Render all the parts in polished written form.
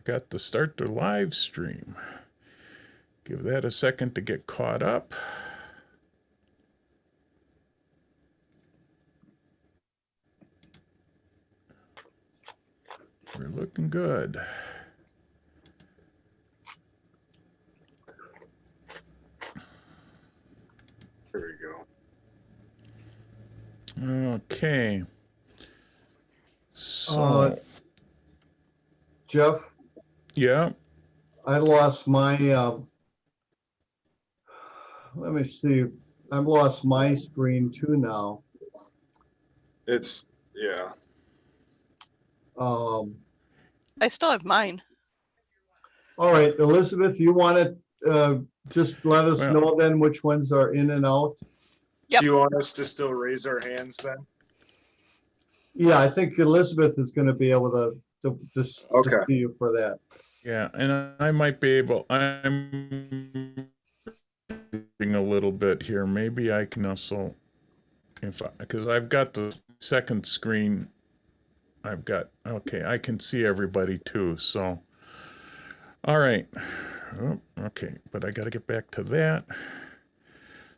forgot to start the live stream. Give that a second to get caught up. We're looking good. There we go. Okay. So, Jeff, yeah. I lost my, let me see, I've lost my screen too now. It's, yeah. I still have mine. All right, Elizabeth, you want to just let us Well- know then which ones are in and out? Yep. Do you want us to still raise our hands then? Yeah, I think Elizabeth is going to be able to Okay. see you for that. Yeah, and I might be able, I'm a little bit here. Maybe I can also, because I've got the second screen. I've got, okay, I can see everybody too. So, all right. Oh, okay, but I got to get back to that.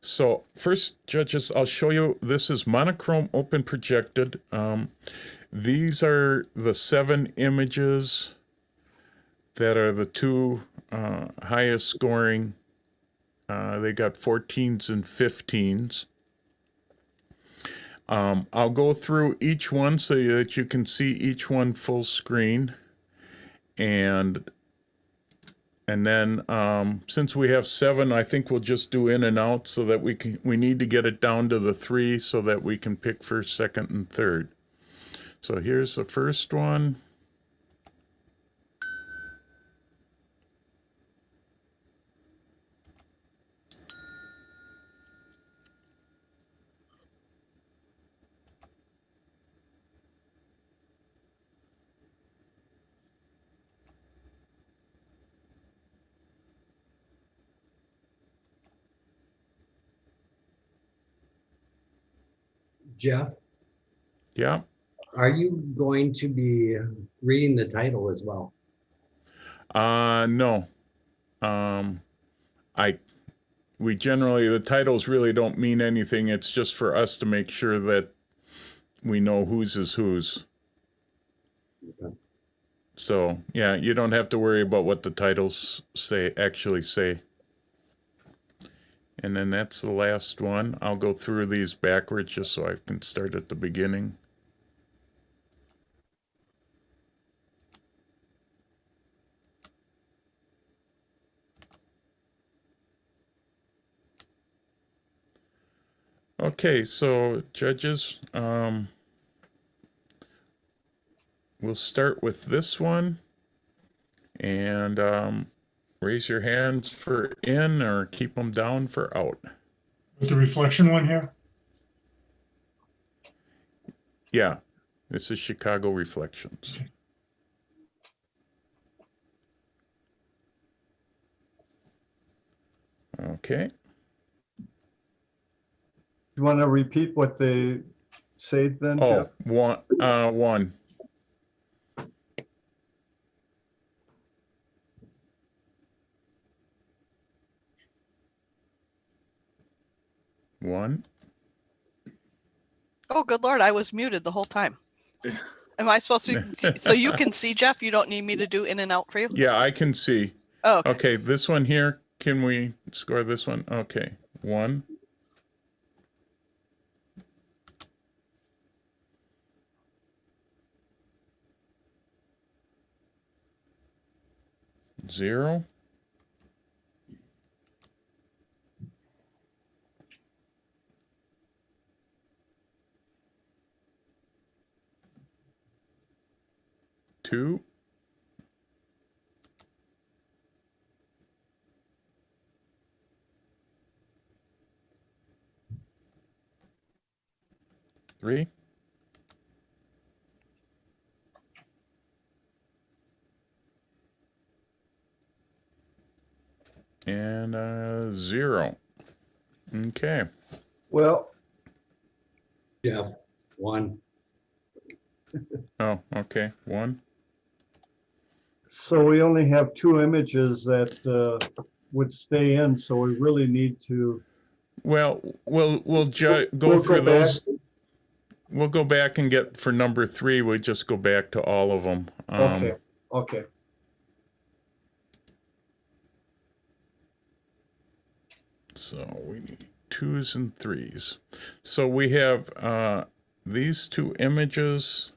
So first, judges, I'll show you, this is monochrome open projected. These are the 7 images that are the 2 highest scoring. They got 14s and 15s. I'll go through each one so that you can see each one full screen. And then since we have 7, I think we'll just do in and out so that we need to get it down to the 3 so that we can pick first, second, and third. So here's the first one. Jeff, Yeah. are you going to be reading the title as well? No. We generally, the titles really don't mean anything. It's just for us to make sure that we know whose is whose. Okay. So, yeah, you don't have to worry about what the titles actually say. And then that's the last one. I'll go through these backwards just so I can start at the beginning. Okay, so judges, we'll start with this one. And raise your hands for in or keep them down for out. With the reflection one here? Yeah, this is Chicago Reflections. Okay. You want to repeat what they say then, Jeff? Oh, one. One. Oh, good Lord, I was muted the whole time. Am I supposed to? So you can see, Jeff? You don't need me to do in and out for you? Yeah, I can see. Oh, okay. Okay, this one here, can we score this one? Okay, 1. Zero. Two. Three. And 0. Okay. Well, Jeff, 1. Oh, okay. 1. So we only have two images that would stay in, so we really need to. Well, we'll go We'll through go back. those. We'll go back and get for number 3. We just go back to all of them. Okay, okay. So we need 2s and 3s. So we have these 2 images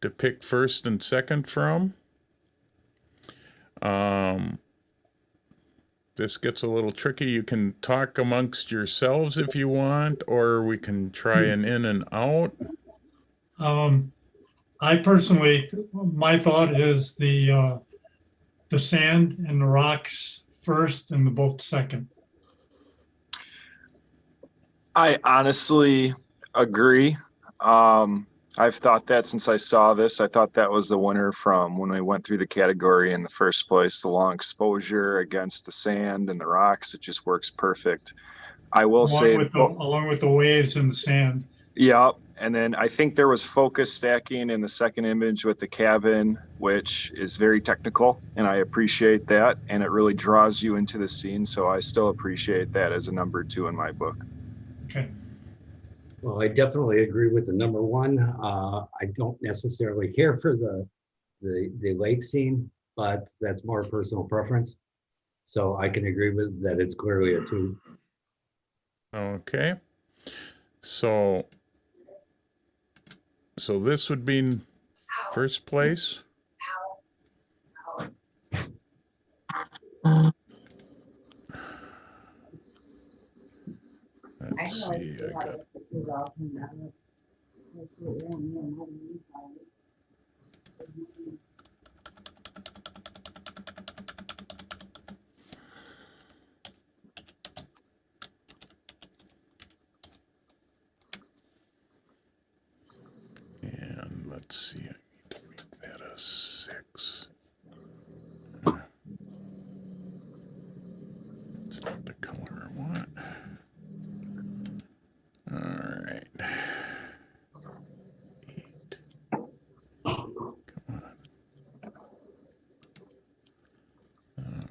to pick first and second from. This gets a little tricky. You can talk amongst yourselves if you want, or we can try an in and out. I personally, my thought is the sand and the rocks first and the boat second. I honestly agree. I've thought that since I saw this. I thought that was the winner from when we went through the category in the first place. The long exposure against the sand and the rocks, it just works perfect. I will say, Along with the waves and the sand. yeah. And then I think there was focus stacking in the second image with the cabin, which is very technical, and I appreciate that. And it really draws you into the scene. So I still appreciate that as a number 2 in my book. Okay. Well, I definitely agree with the number 1. I don't necessarily care for the lake scene, but that's more personal preference. So I can agree with that. It's clearly a 2. Okay. So this would be first place. Let's see. And let's see. I need to make that a 6. It's not the color I want. All right. 8. Come on.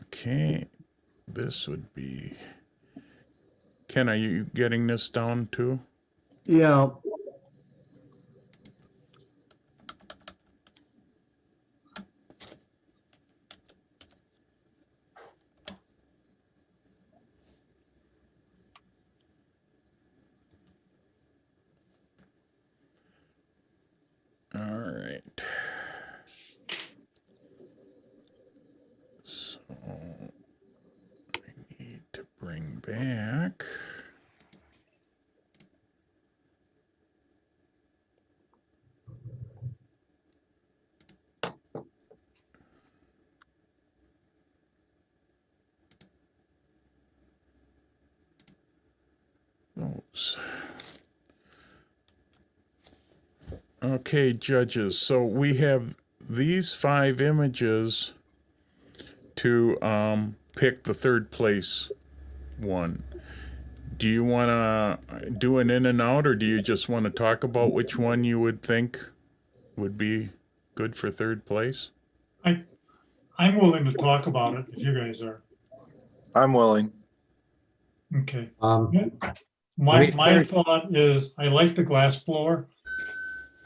Okay. This would be. Ken, are you getting this down too? Yeah. All right. So we need to bring back. Those. Okay, judges. So we have these 5 images to pick the third place one. Do you want to do an in and out, or do you just want to talk about which one you would think would be good for third place? I'm willing to talk about it if you guys are. I'm willing. Okay. Um, My thought is I like the glass blower.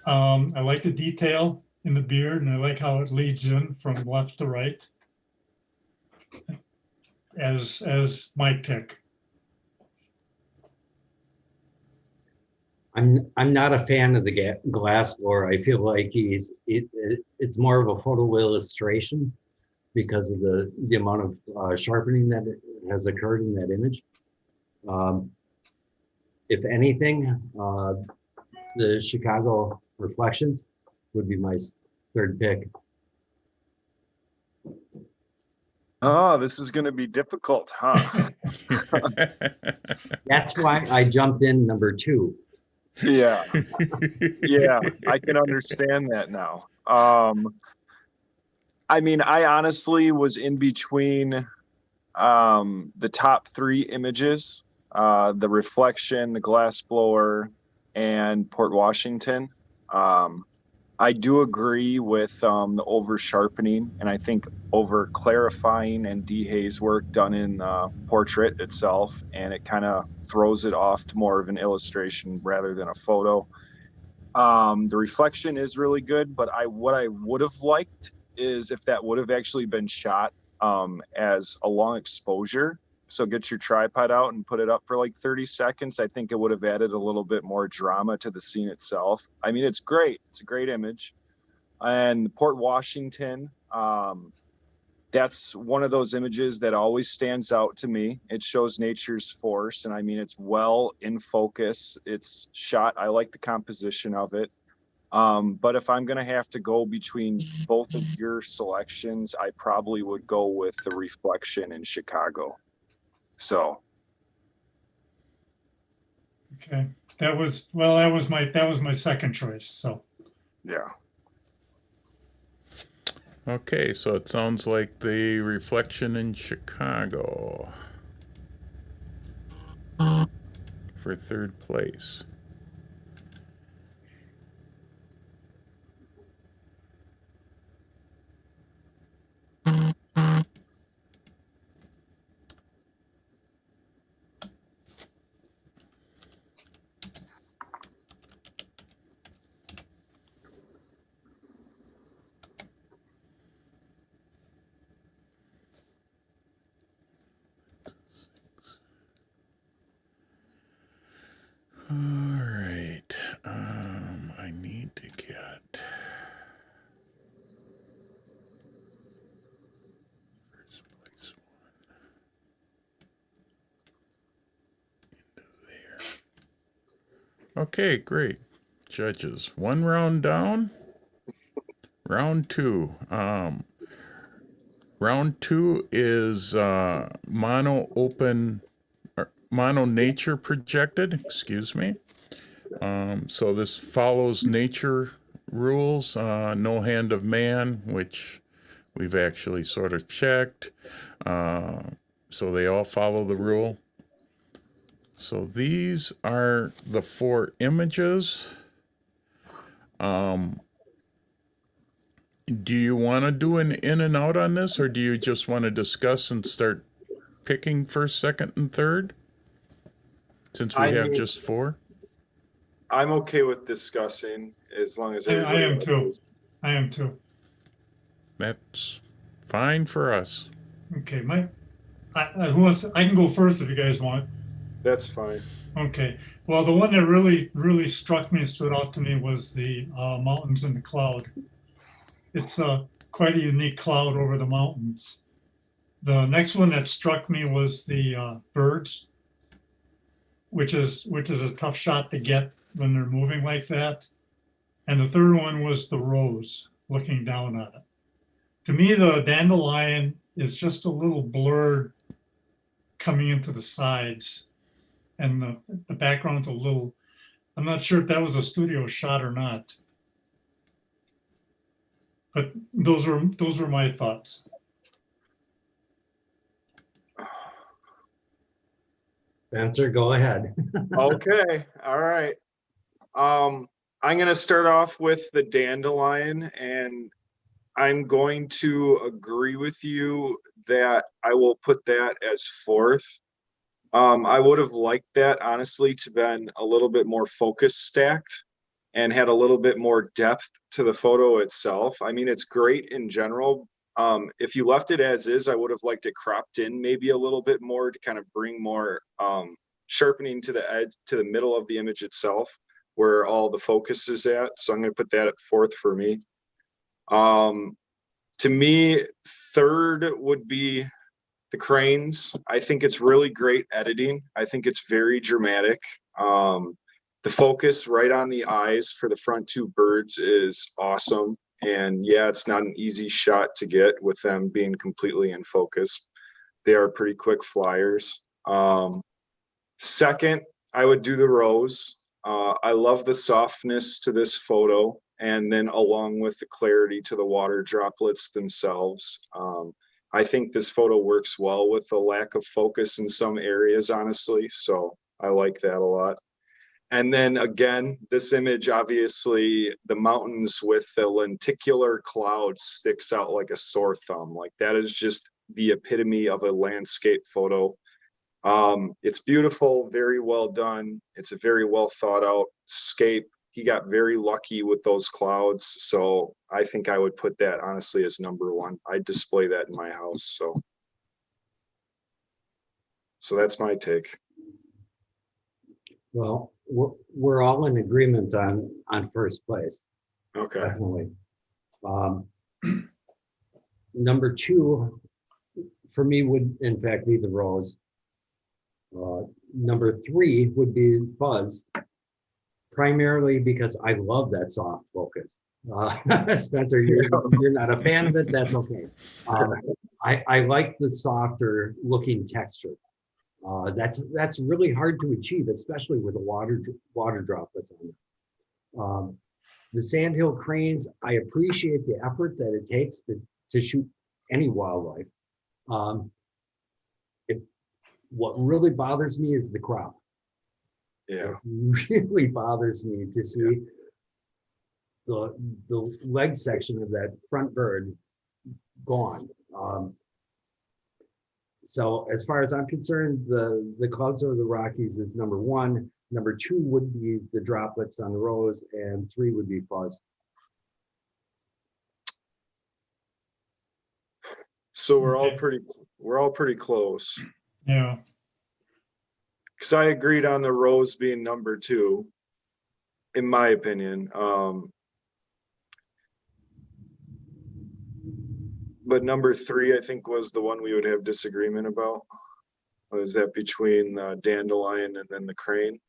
I like the detail in the beard, and I like how it leads in from left to right as my pick. I'm not a fan of the glass blower. I feel like it's more of a photo illustration because of the amount of sharpening that has occurred in that image. If anything, the Chicago Reflections would be my third pick. Oh, this is going to be difficult, huh? That's why I jumped in number 2. Yeah. Yeah, I can understand that now. I mean, I honestly was in between the top 3 images, the reflection, the glass blower, and Port Washington. I do agree with the over sharpening, and I think over clarifying and dehaze work done in portrait itself, and it kind of throws it off to more of an illustration rather than a photo. The reflection is really good, but what I would have liked is if that would have actually been shot as a long exposure. So get your tripod out and put it up for like 30 seconds. I think it would have added a little bit more drama to the scene itself. I mean, it's great. It's a great image. And Port Washington, that's one of those images that always stands out to me. It shows nature's force. And I mean, it's well in focus. It's shot. I like the composition of it. But if I'm going to have to go between both of your selections, I probably would go with the reflection in Chicago. So. Okay, that was my second choice, so. Yeah. Okay, so it sounds like the reflection in Chicago for third place. All right, I need to get first place one into there. Okay, great. Judges, one round down. Round two. Round two is mono nature projected, excuse me. So this follows nature rules, no hand of man, which we've actually sort of checked. So they all follow the rule. So these are the 4 images. Do you want to do an in and out on this, or do you just want to discuss and start picking first, second, and third? Since we have just 4? I'm okay with discussing as long as I am too. I am too. That's fine for us. Okay, who wants? I can go first if you guys want. That's fine. Okay. Well, the one that really struck me and stood out to me was the mountains and the cloud. It's quite a unique cloud over the mountains. The next one that struck me was the birds, which is a tough shot to get when they're moving like that. And the third one was the rose looking down on it. To me, the dandelion is just a little blurred coming into the sides, and the background's a little, I'm not sure if that was a studio shot or not. But those were my thoughts. Spencer, go ahead. Okay. All right. I'm going to start off with the dandelion, and I'm going to agree with you that I will put that as 4th. I would have liked that, honestly, to been a little bit more focus stacked and had a little bit more depth to the photo itself. I mean, it's great in general. If you left it as is, I would have liked it cropped in maybe a little bit more to kind of bring more sharpening to the edge, to the middle of the image itself, where all the focus is at. So I'm going to put that at 4th for me. To me, 3rd would be the cranes. I think it's really great editing. I think it's very dramatic. The focus right on the eyes for the front 2 birds is awesome. And yeah, it's not an easy shot to get with them being completely in focus. They are pretty quick flyers. Second, I would do the rose. I love the softness to this photo, and then along with the clarity to the water droplets themselves. I think this photo works well with the lack of focus in some areas, honestly. So I like that a lot. And then again, this image, obviously the mountains with the lenticular clouds sticks out like a sore thumb. Like that is just the epitome of a landscape photo. It's beautiful, very well done. It's a very well thought out scape. He got very lucky with those clouds. So I think I would put that honestly as number one. I display that in my house. So that's my take. Well, we're all in agreement on first place, Okay. definitely. Number two, for me, would in fact be the rose. Number three would be fuzz, primarily because I love that soft focus. Spencer, you're not a fan of it, that's okay. I like the softer looking texture. That's really hard to achieve, especially with the water droplets on it. The sandhill cranes, I appreciate the effort that it takes to shoot any wildlife. What really bothers me is the crop. Yeah. It really bothers me to see the leg section of that front bird gone. So as far as I'm concerned, the clouds over the Rockies is number one. Number two would be the droplets on the rose, and three would be fuzz. So we're all Okay. pretty close. Yeah. Because I agreed on the rose being number two, in my opinion. But number three, I think, was the one we would have disagreement about. Was that between the dandelion and then the crane?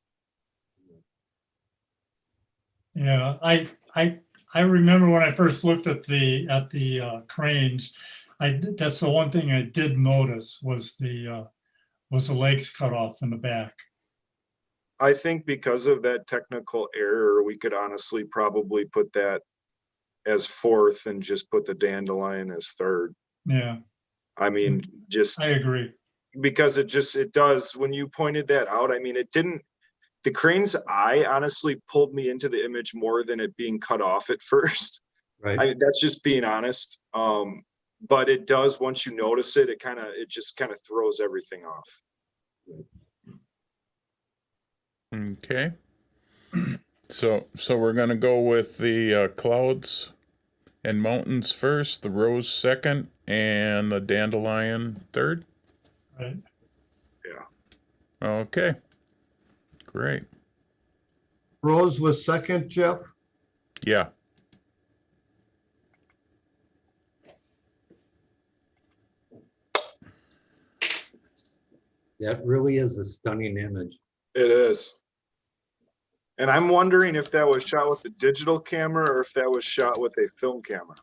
Yeah, I remember when I first looked at the cranes, that's the one thing I did notice was the legs cut off in the back. I think because of that technical error, we could honestly probably put that as fourth and just put the dandelion as third. Yeah, I mean, just I agree. because it does, when you pointed that out, I mean, the crane's eye honestly pulled me into the image more than it being cut off at first. Right. That's just being honest. But it does, once you notice it, it just kind of throws everything off. Okay. So we're gonna go with the clouds and mountains first, the rose second, and the dandelion third. Right. Yeah. Okay. Great. Rose was second, Jeff? Yeah. That really is a stunning image. It is. And I'm wondering if that was shot with a digital camera or if that was shot with a film camera.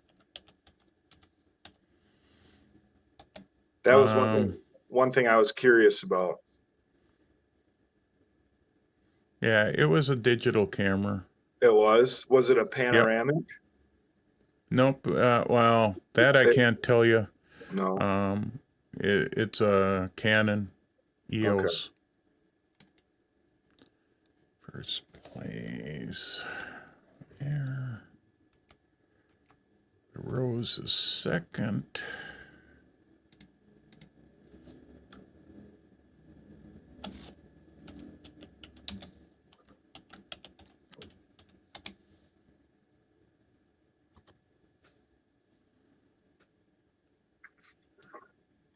That was one thing I was curious about. Yeah, it was a digital camera. It was. Was it a panoramic? Nope. Well, that I can't tell you. No. It's a Canon EOS. Okay. First place. There. The rose is second.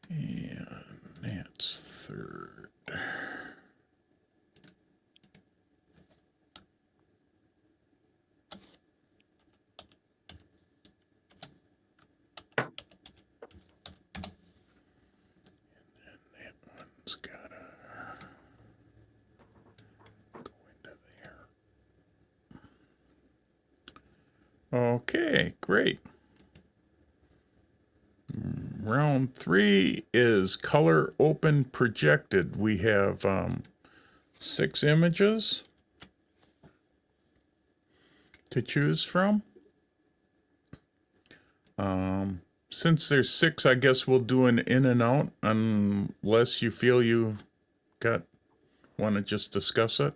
And that's third. It's gotta go into there. Okay, great. Round 3 is color open projected. We have 6 images to choose from. Since there's 6, I guess we'll do an in and out unless you feel you want to just discuss it.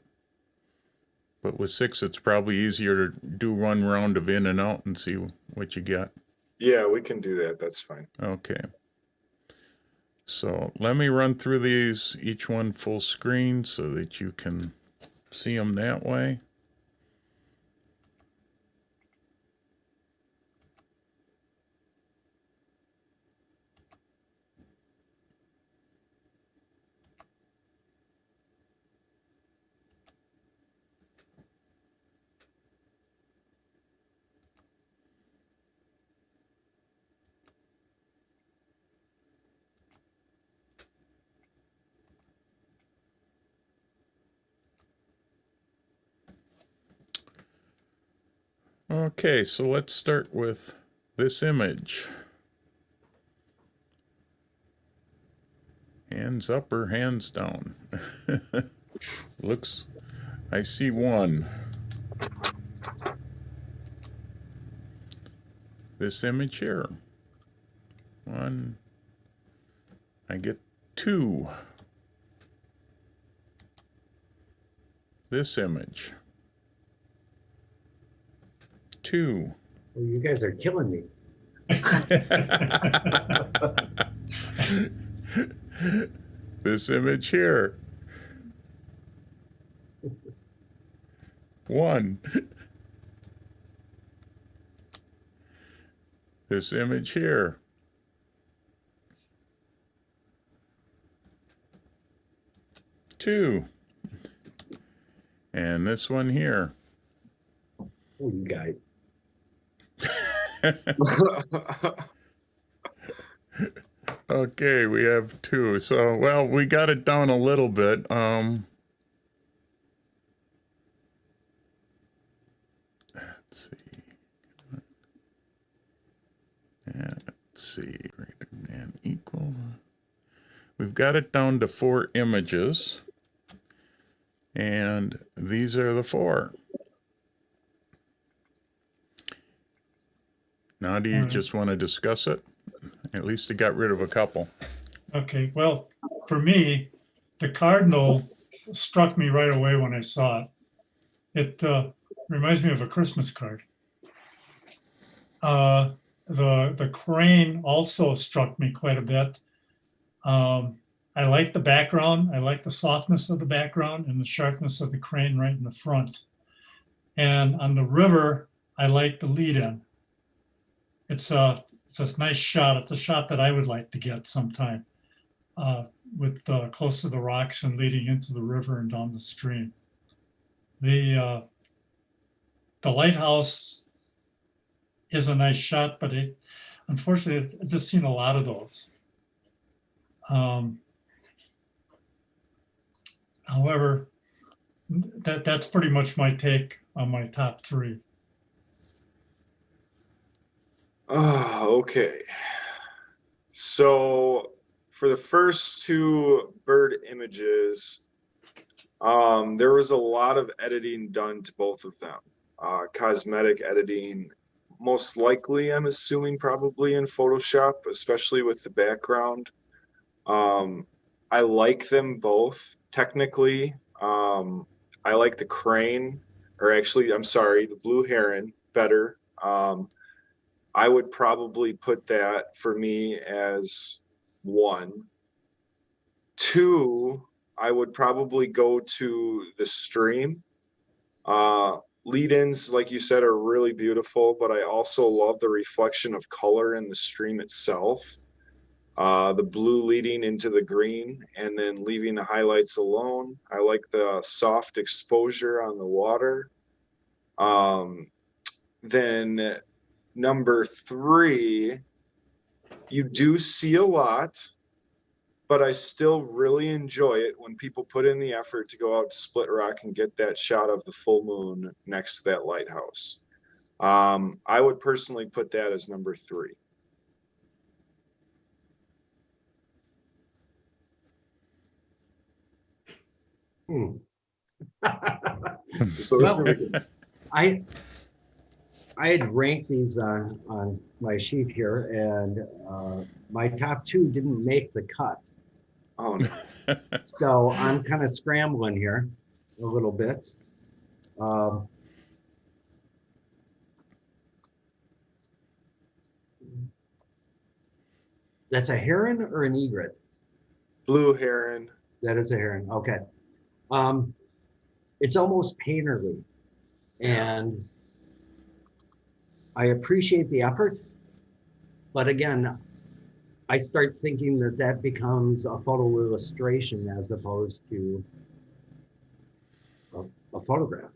But with 6, it's probably easier to do one round of in and out and see what you get. Yeah, we can do that. That's fine. Okay. So let me run through these, each one full screen, so that you can see them that way. Okay, so let's start with this image. Hands up or hands down? Looks, I see 1. This image here. 1. I get 2. This image. 2. Well, you guys are killing me. This image here. 1. This image here. 2. And this one here. Oh, you guys. Okay, we have 2. So, well, we got it down a little bit. Let's see. Yeah, let's see. Greater than equal. We've got it down to 4 images. And these are the 4. Now, do you just want to discuss it? At least it got rid of a couple. Okay, well, for me, the cardinal struck me right away when I saw it. It reminds me of a Christmas card. The crane also struck me quite a bit. I like the background. I like the softness of the background and the sharpness of the crane right in the front. And on the river, I like the lead-in. It's a nice shot. It's a shot that I would like to get sometime with close to the rocks and leading into the river and down the stream. The lighthouse is a nice shot, but unfortunately, I've just seen a lot of those. However, that's pretty much my take on my top 3. Oh, okay. So for the first 2 bird images, there was a lot of editing done to both of them. Cosmetic editing, most likely, I'm assuming, probably in Photoshop, especially with the background. I like them both technically. I like the crane, or actually, I'm sorry, the blue heron better. I would probably put that for me as 1. 2, I would probably go to the stream. Lead-ins, like you said, are really beautiful, but I also love the reflection of color in the stream itself. The blue leading into the green and then leaving the highlights alone. I like the soft exposure on the water. Then number 3, you do see a lot, but I still really enjoy it when people put in the effort to go out to Split Rock and get that shot of the full moon next to that lighthouse. I would personally put that as number 3. So Well, I had ranked these on my sheet here, and my top 2 didn't make the cut. oh no. So I'm kind of scrambling here a little bit. Um, that's a heron or an egret? Blue heron. That is a heron. Okay. Um, it's almost painterly, and I appreciate the effort, but again, I start thinking that that becomes a photo illustration as opposed to a photograph.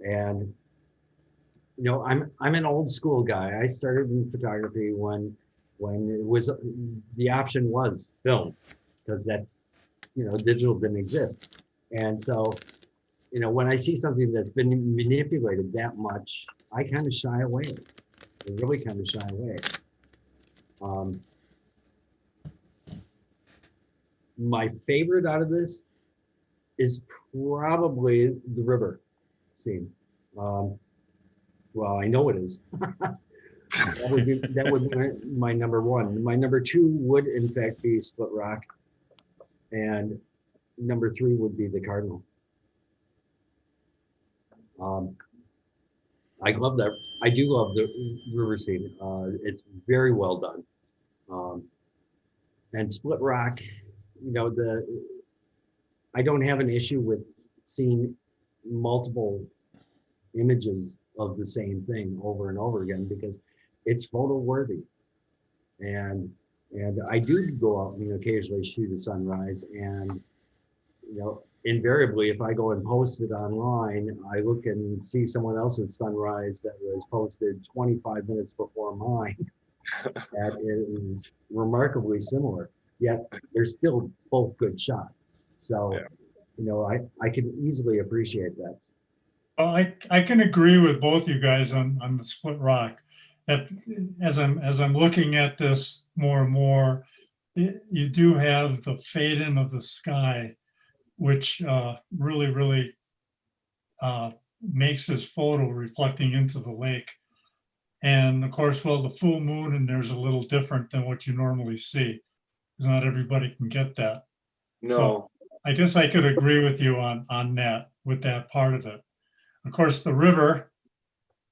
And you know, I'm an old school guy. I started in photography when it was the option was film, because that's, you know, digital didn't exist. And so, you know, when I see something that's been manipulated that much, I kind of shy away. I really kind of shy away. My favorite out of this is probably the river scene. Well, I know it is. That would be my number one. My number two would in fact be Split Rock, and number three would be the Cardinal. I love that. I do love the river scene. It's very well done. And Split Rock, you know, I don't have an issue with seeing multiple images of the same thing over and over again because it's photo worthy. And I do go out and occasionally shoot a sunrise, and you know, invariably if I go and post it online, I look and see someone else's sunrise that was posted 25 minutes before mine that is remarkably similar, yet they're still both good shots. So yeah. You know, I can easily appreciate that. I can agree with both you guys on the Split Rock. That as I'm looking at this more and more, you do have the fade in of the sky, which really makes this photo reflecting into the lake. And of course, well, the full moon in there's a little different than what you normally see, because not everybody can get that. No. So I guess I could agree with you on that, with that part of it. Of course, the river,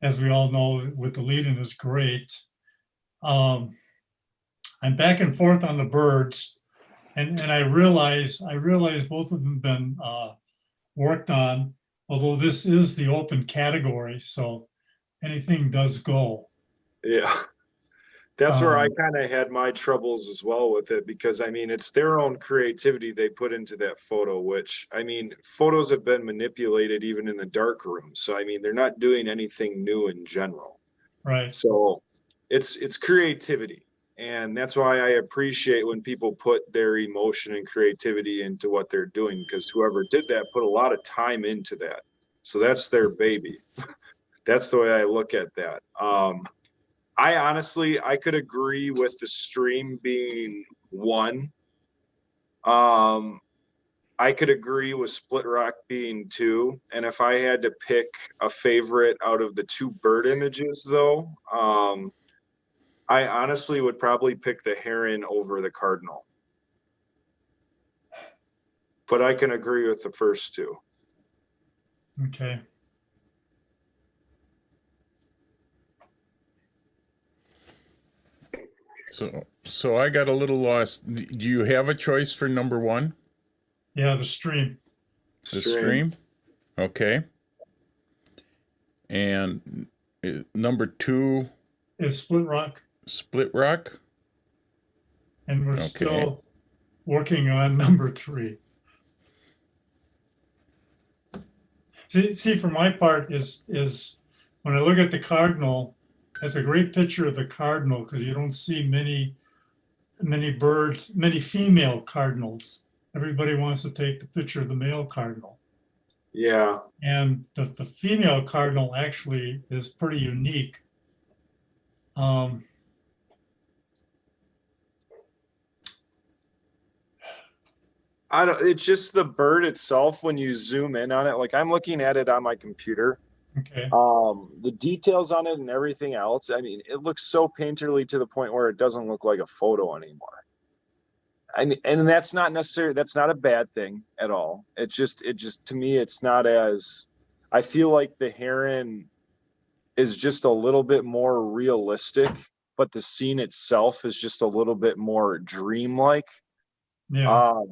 as we all know, with the lead-in is great. I'm back and forth on the birds, and I realize both of them have been worked on, although this is the open category, so anything does go. Yeah. That's where I kind of had my troubles as well with it, because I mean, it's their own creativity they put into that photo, which I mean, photos have been manipulated even in the dark room. So I mean, they're not doing anything new in general. Right. So it's creativity. And that's why I appreciate when people put their emotion and creativity into what they're doing, because whoever did that put a lot of time into that. So that's their baby. That's the way I look at that. I honestly, I could agree with the stream being one. I could agree with Split Rock being two. And if I had to pick a favorite out of the two bird images though, I honestly would probably pick the heron over the cardinal. But I can agree with the first two. Okay. So I got a little lost. Do you have a choice for number one? Yeah, the stream. The stream? Okay. And number two is Split Rock. Split Rock? And we're still working on number three. See, for my part is when I look at the cardinal, that's a great picture of the cardinal, because you don't see many birds, many female cardinals. Everybody wants to take the picture of the male cardinal. Yeah. And the female cardinal actually is pretty unique. It's just the bird itself when you zoom in on it. Like I'm looking at it on my computer. Okay. The details on it and everything else, I mean, it looks so painterly to the point where it doesn't look like a photo anymore. I mean, and that's not a bad thing at all. It just to me, it's not as, I feel like the heron is just a little bit more realistic, but the scene itself is just a little bit more dreamlike. Yeah,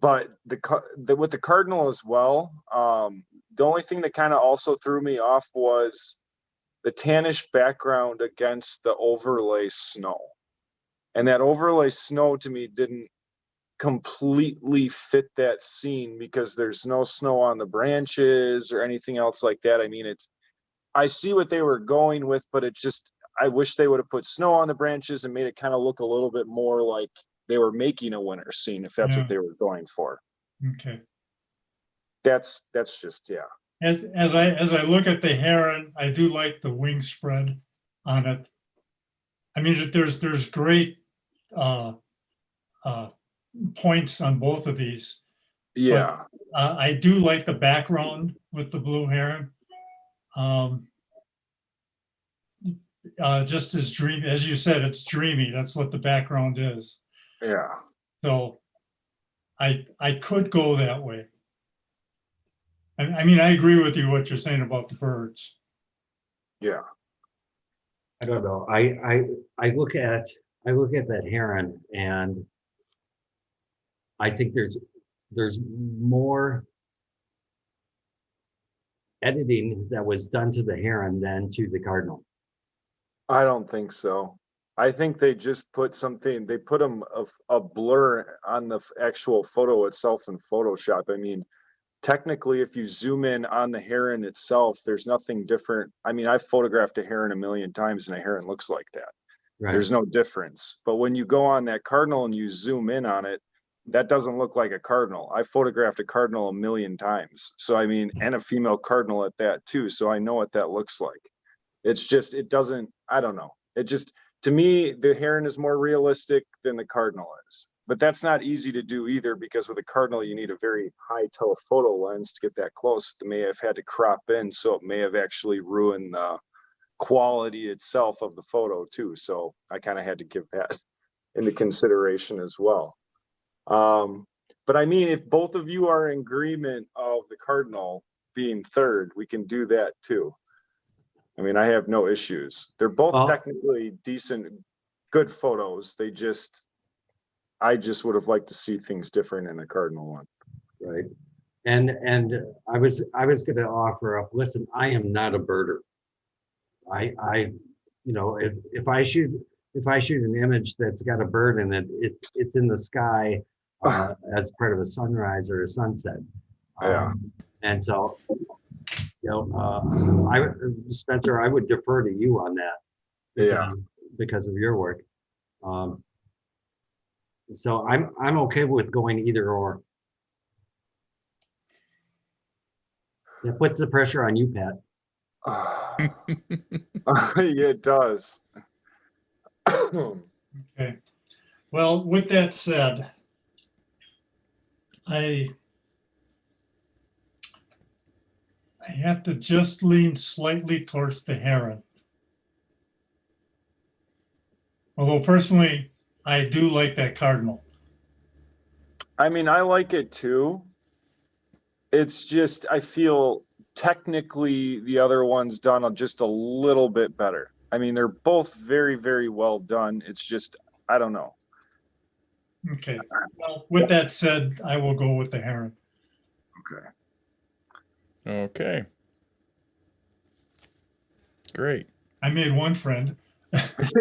But with the cardinal as well, the only thing that kind of also threw me off was the tannish background against the overlay snow. And that overlay snow to me didn't completely fit that scene because there's no snow on the branches or anything else like that. I mean, I see what they were going with, but I wish they would have put snow on the branches and made it kind of look a little bit more like they were making a winter scene, if that's Yeah. what they were going for. okay. That's just, yeah. As I look at the heron, I do like the wing spread on it. I mean, there's great points on both of these. Yeah. I do like the background with the blue heron. Just as dreamy, as you said, it's dreamy. That's what the background is. Yeah. So I could go that way. I mean, I agree with you what you're saying about the birds. Yeah. I don't know. I look at that heron and I think there's more editing that was done to the heron than to the cardinal. I don't think so. I think they just put a blur on the actual photo itself in Photoshop. I mean, technically, if you zoom in on the heron itself, there's nothing different. I mean, I've photographed a heron a million times and a heron looks like that. Right. There's no difference. But when you go on that cardinal and you zoom in on it, that doesn't look like a cardinal. I photographed a cardinal a million times. So, I mean, and a female cardinal at that too. So I know what that looks like. It's just, I don't know. It just, to me, the heron is more realistic than the cardinal is. But that's not easy to do either, because with a cardinal, you need a very high telephoto lens to get that close. It may have had to crop in, so it may have actually ruined the quality itself of the photo too. So I kind of had to give that into consideration as well. But I mean, if both of you are in agreement of the cardinal being third, we can do that too. I mean, I have no issues. They're both technically decent, good photos. I just would have liked to see things different in the cardinal one. Right. And I was going to offer up, listen, I am not a birder. I you know, if I shoot an image that's got a bird in it, it's in the sky as part of a sunrise or a sunset. Yeah. And so, you know, Spencer, I would defer to you on that. Yeah. Because of your work. So I'm okay with going either or. It puts the pressure on you, Pat. Yeah, it does. Okay. Well, with that said, I have to just lean slightly towards the heron. Although personally, I do like that cardinal. I mean, I like it too. It's just, I feel technically the other one's done just a little bit better. I mean, they're both very, very well done. It's just, I don't know. Okay. Well, with that said, I will go with the heron. Okay. Okay. Great. I made one friend. Let's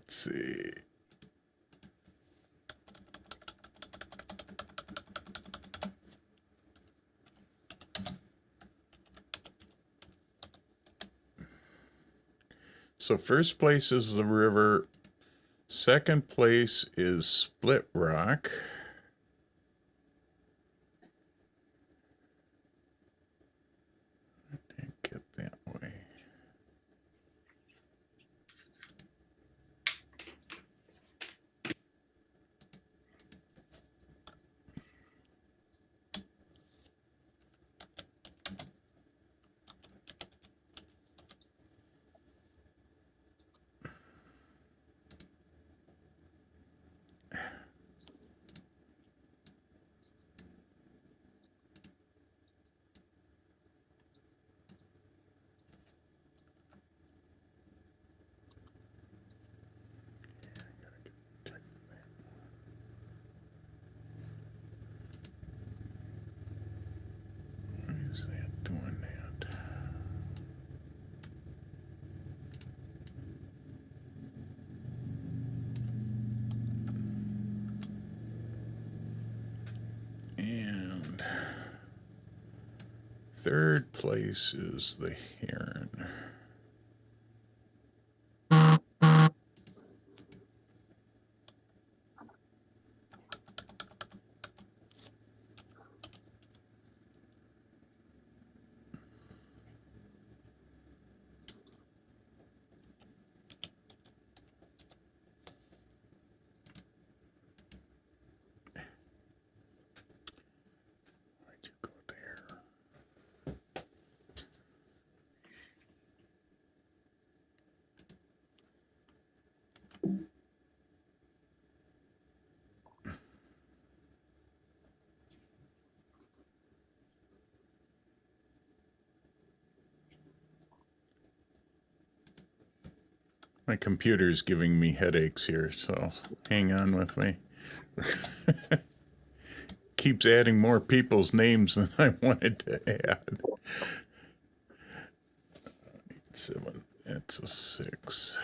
see. So first place is the river. Second place is Split Rock. I didn't get that way. third place is the heron. Why'd you go there? My computer's giving me headaches here, so hang on with me. Keeps adding more people's names than I wanted to add. 7, it's a 6.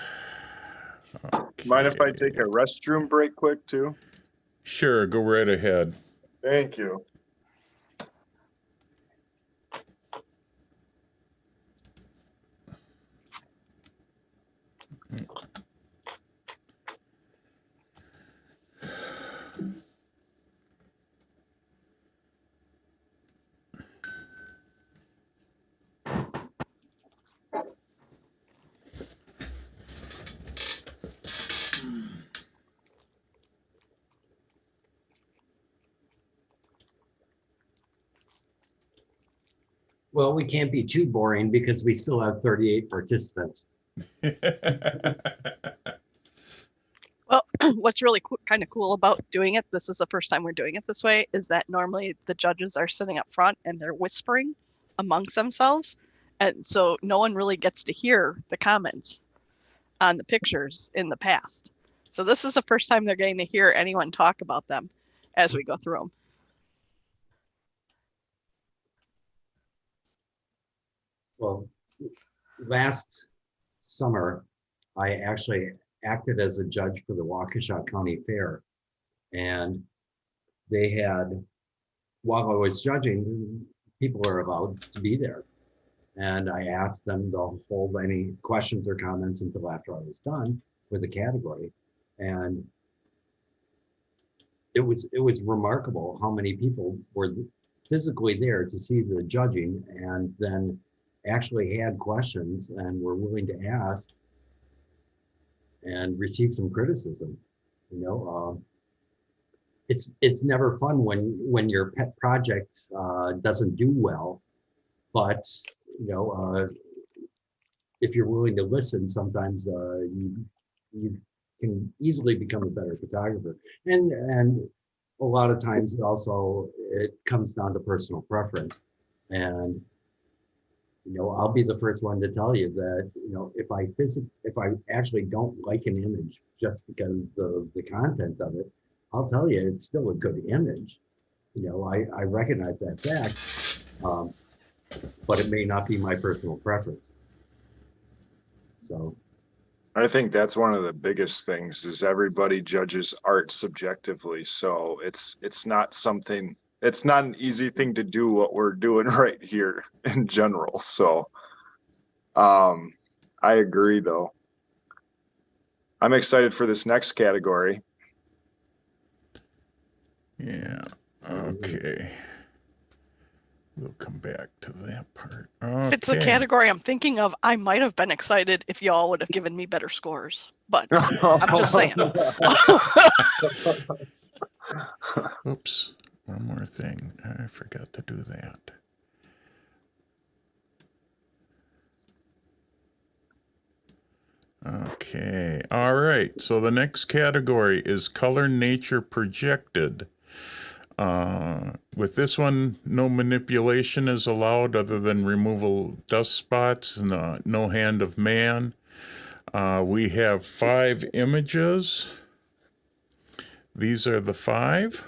Mind if I Okay. take a restroom break quick too? Sure, go right ahead. Thank you. Well, we can't be too boring because we still have 38 participants. Well, what's really kind of cool about doing it, this is the first time we're doing it this way, is that normally the judges are sitting up front and they're whispering amongst themselves. And so no one really gets to hear the comments on the pictures in the past. So this is the first time they're getting to hear anyone talk about them as we go through them. Well, last summer, I actually acted as a judge for the Waukesha County Fair. And they had, while I was judging, people were allowed to be there. And I asked them to hold any questions or comments until after I was done with the category. And it was remarkable how many people were physically there to see the judging and then actually had questions and were willing to ask and receive some criticism. You know, it's never fun when your pet project doesn't do well, but you know, if you're willing to listen, sometimes you can easily become a better photographer. And a lot of times also it comes down to personal preference. And you know, I'll be the first one to tell you that, you know, if I actually don't like an image just because of the content of it, I'll tell you it's still a good image. You know, I recognize that fact, but it may not be my personal preference. So I think that's one of the biggest things is everybody judges art subjectively. So it's not something, it's not an easy thing to do what we're doing right here in general. So I agree though. I'm excited for this next category. Yeah, okay. We'll come back to that part. Okay. If it's the category I'm thinking of, I might have been excited if y'all would have given me better scores, but I'm just saying. Oops, one more thing. I forgot to do that. Okay, all right. So the next category is color nature projected. With this one, no manipulation is allowed other than removal dust spots, no hand of man. We have 5 images. These are the 5.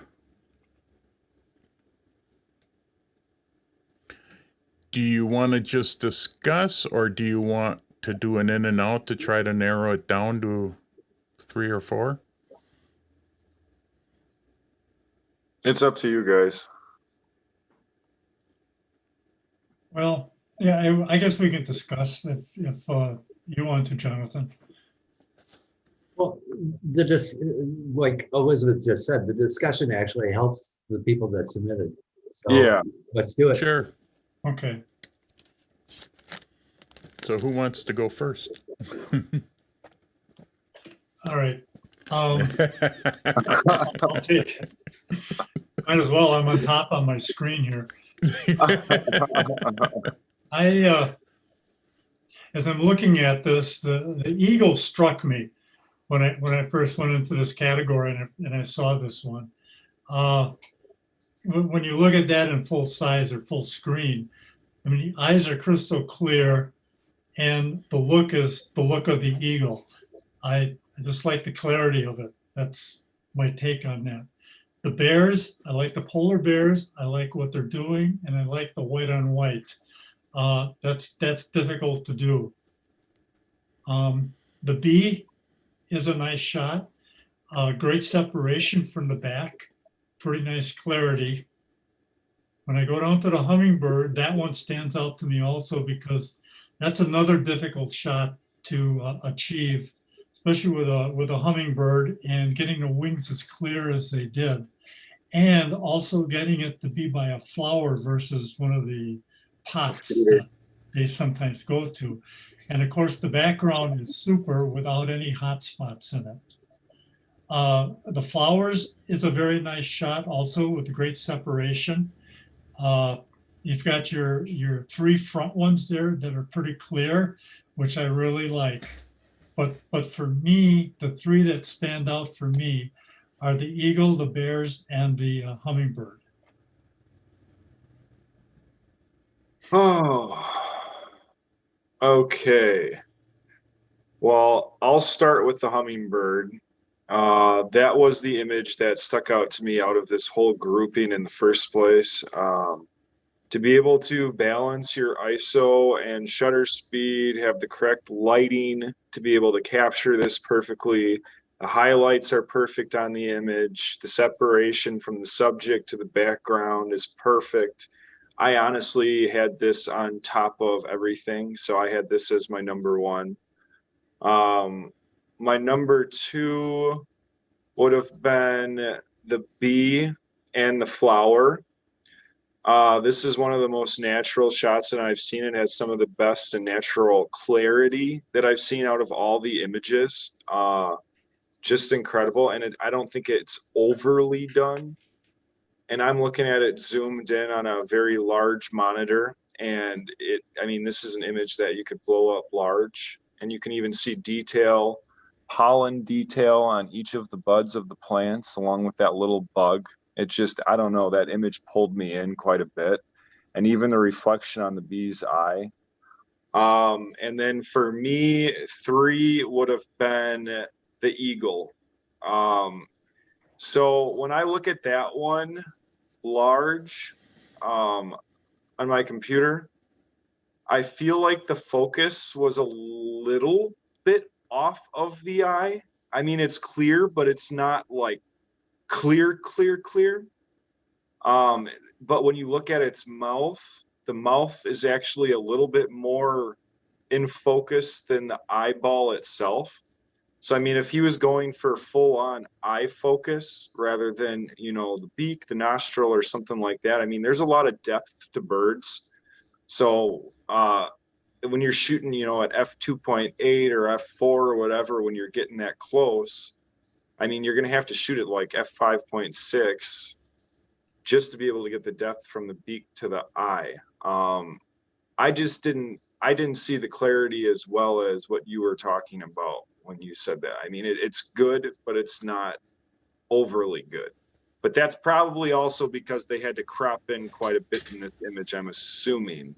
Do you want to just discuss, or do you want to do an in and out to try to narrow it down to 3 or 4? It's up to you guys. Well, yeah, I guess we can discuss if you want to, Jonathan. Well, like Elizabeth just said, the discussion actually helps the people that submitted. So Yeah. let's do it. Sure. Okay. So who wants to go first? All right. I'll take. Might as well. I'm on top on my screen here. As I'm looking at this, the eagle struck me when I first went into this category and I saw this one. When you look at that in full size or full screen, I mean, the eyes are crystal clear, and the look is the look of the eagle. I just like the clarity of it. That's my take on that. The bears, I like the polar bears. I like what they're doing, and I like the white on white. That's difficult to do. The bee is a nice shot. Great separation from the back. Pretty nice clarity. When I go down to the hummingbird, that one stands out to me also because that's another difficult shot to achieve, especially with a hummingbird and getting the wings as clear as they did, and also getting it to be by a flower versus one of the pots that they sometimes go to. And of course, the background is super without any hot spots in it. The flowers is a very nice shot also with great separation. You've got your three front ones there that are pretty clear, which I really like. But for me, the three that stand out for me are the eagle, the bears, and the hummingbird. Oh, okay. Well, I'll start with the hummingbird. That was the image that stuck out to me out of this whole grouping in the first place. To be able to balance your ISO and shutter speed, have the correct lighting to be able to capture this perfectly. The highlights are perfect on the image. The separation from the subject to the background is perfect. I honestly had this on top of everything, so I had this as my number one. My number two would have been the bee and the flower. This is one of the most natural shots that I've seen. It has some of the best and natural clarity that I've seen out of all the images. Just incredible. And I don't think it's overly done. And I'm looking at it zoomed in on a very large monitor. And I mean, this is an image that you could blow up large. And you can even see detail, pollen detail on each of the buds of the plants, along with that little bug. It's just, I don't know, that image pulled me in quite a bit. And even the reflection on the bee's eye. And then for me, three would have been the eagle. So when I look at that one large on my computer, I feel like the focus was a little bit off of the eye. I mean, it's clear, but it's not like clear. But when you look at its mouth, the mouth is actually a little bit more in focus than the eyeball itself. So, I mean, if he was going for full on eye focus rather than, you know, the beak, the nostril, or something like that, I mean, there's a lot of depth to birds. So, when you're shooting, you know, at f2.8 or f4 or whatever, when you're getting that close, I mean, you're going to have to shoot it like f5.6 just to be able to get the depth from the beak to the eye. I didn't see the clarity as well as what you were talking about when you said that. I mean, it's good, but it's not overly good. But that's probably also because they had to crop in quite a bit in this image, I'm assuming,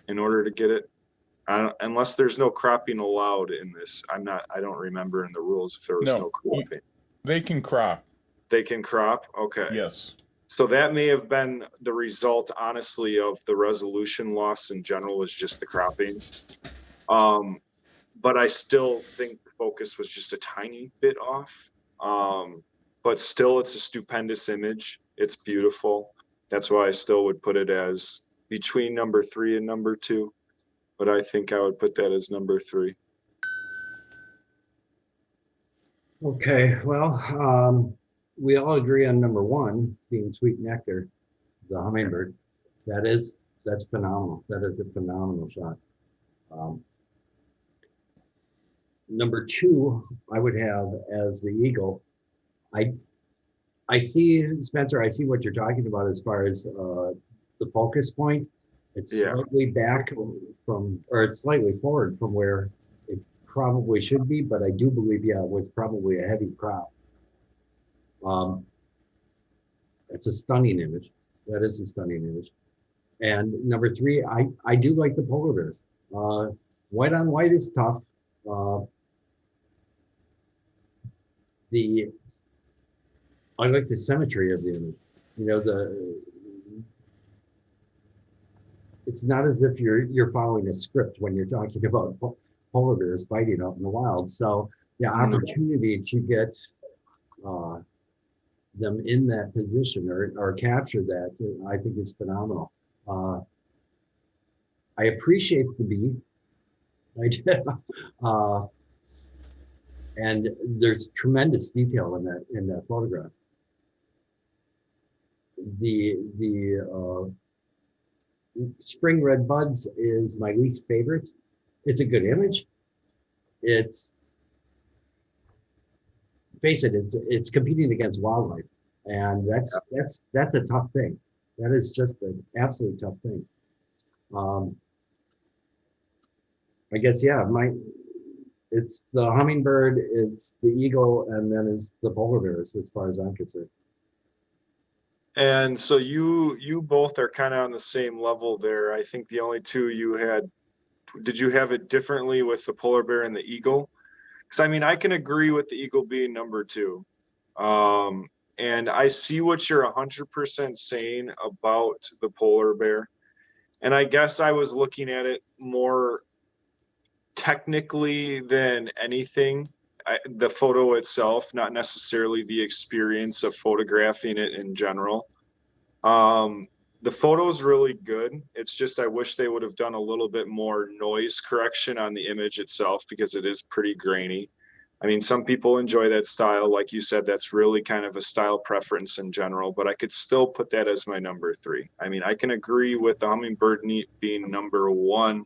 in order to get it. Unless there's no cropping allowed in this. I don't remember in the rules if there was no cropping. They can crop. They can crop? Okay. Yes. So that may have been the result, honestly, of the resolution loss in general, is just the cropping. But I still think the focus was just a tiny bit off. But still, it's a stupendous image. It's beautiful. That's why I still would put it as between number 3 and number 2, but I think I would put that as number 3. Okay, well, we all agree on number 1 being sweet nectar, the hummingbird. That's phenomenal. That is a phenomenal shot. Number 2, I would have as the eagle. I see, Spencer, I see what you're talking about as far as the focus point. It's Yeah. slightly back from, or it's slightly forward from where it probably should be, but I do believe, yeah, it was probably a heavy crop. It's a stunning image. That is a stunning image. And number 3, I do like the polar bears. White on white is tough. I like the symmetry of the image. You know, it's not as if you're following a script when you're talking about polar bears fighting out in the wild. So the opportunity to get them in that position or capture that, I think is phenomenal. I appreciate the bee. I do. And there's tremendous detail in that photograph. The spring red buds is my least favorite. It's a good image. Face it, it's competing against wildlife, and that's a tough thing. That is just an absolute tough thing. I guess, yeah, it's the hummingbird, it's the eagle, and then it's the polar bears as far as I'm concerned. And so you both are kind of on the same level there. I think the only two you had, did you have it differently with the polar bear and the eagle? Because I mean, I can agree with the eagle being number 2. And I see what you're 100% saying about the polar bear. And I guess I was looking at it more technically than anything. The photo itself, not necessarily the experience of photographing it in general. The photo is really good. It's just I wish they would have done a little bit more noise correction on the image itself, because it is pretty grainy. I mean, some people enjoy that style. Like you said, that's really kind of a style preference in general, but I could still put that as my number 3. I mean, I can agree with the hummingbird being number 1.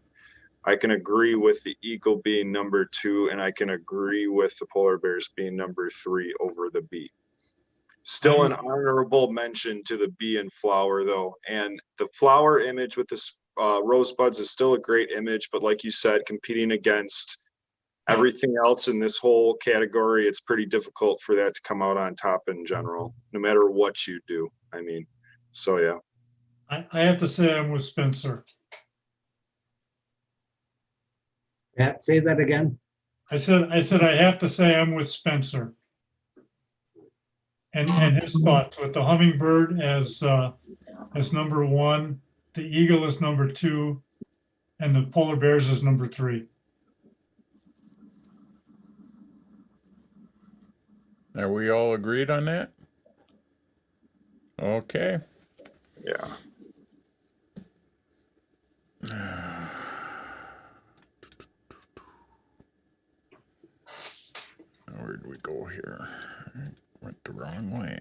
I can agree with the eagle being number 2, and I can agree with the polar bears being number 3 over the bee. Still an honorable mention to the bee and flower, though. And the flower image with the rosebuds is still a great image, but like you said, competing against everything else in this whole category, it's pretty difficult for that to come out on top in general, no matter what you do. I mean, so yeah. I have to say I'm with Spencer. Pat, say that again. I said I have to say I'm with Spencer. And his thoughts with the hummingbird as number 1, the eagle is number 2, and the polar bears is number 3. Are we all agreed on that? Okay. Yeah. Where did we go here? Went the wrong way.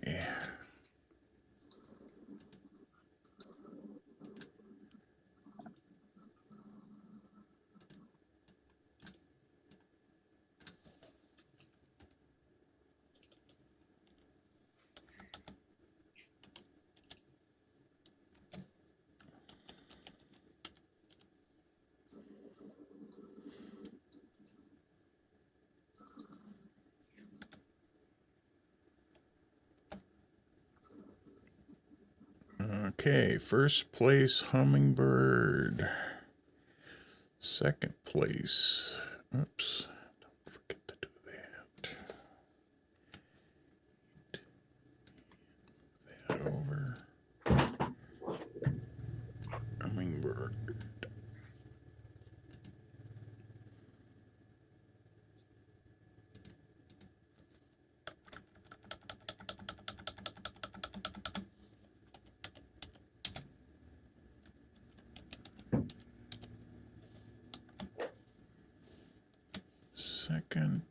Okay, first place hummingbird. Second place. Oops, don't forget to do that. That over. Hummingbird. second.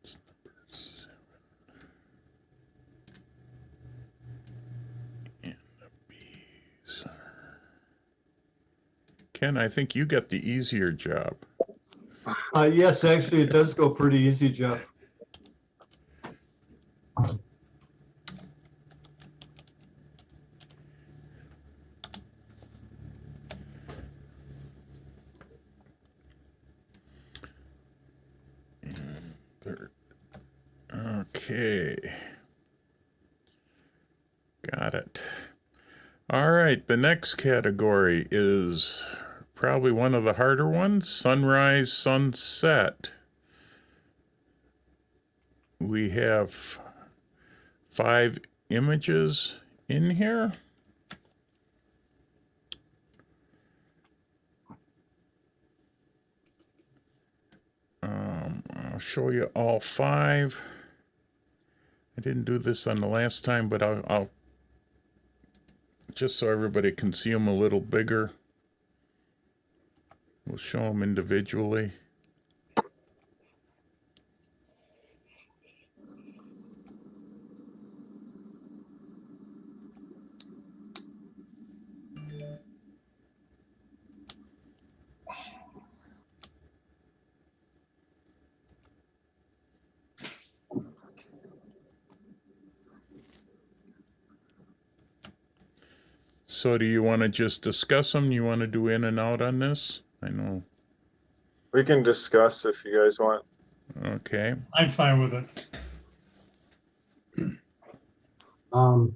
It's number 7. And the B's. Ken, I think you got the easier job. Yes, actually, it does go pretty easy, Jeff. Third. Okay. Got it. All right, the next category is probably one of the harder ones, sunrise, sunset. We have 5 images in here. I'll show you all 5. I didn't do this on the last time, but I'll just so everybody can see them a little bigger. We'll show them individually. So do you want to just discuss them? You want to do in and out on this? I know. We can discuss if you guys want. Okay. I'm fine with it. I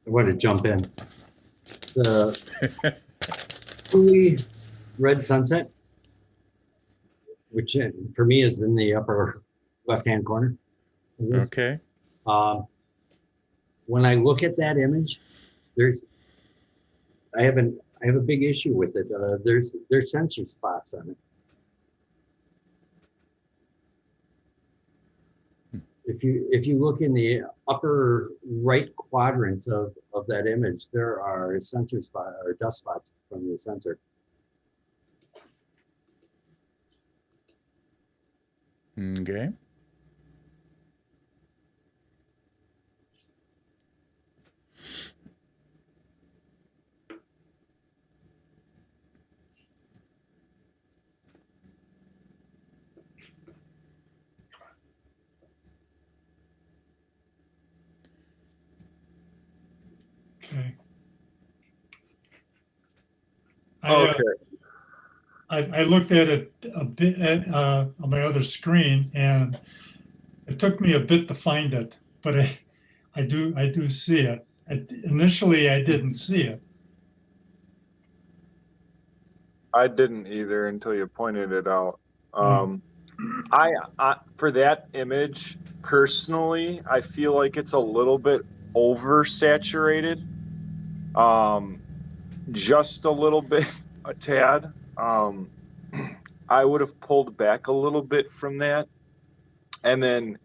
want to jump in. The truly red sunset, which for me is in the upper left-hand corner. of this. Okay. When I look at that image, I have a big issue with it. There's sensor spots on it. If you look in the upper right quadrant of that image, there are sensor spots or dust spots from the sensor. Okay. Okay. Okay. I looked at it a bit on my other screen, and it took me a bit to find it, but I do see it. Initially, I didn't see it. I didn't either until you pointed it out. I for that image personally, I feel like it's a little bit oversaturated. Just a little bit, a tad. I would have pulled back a little bit from that. And then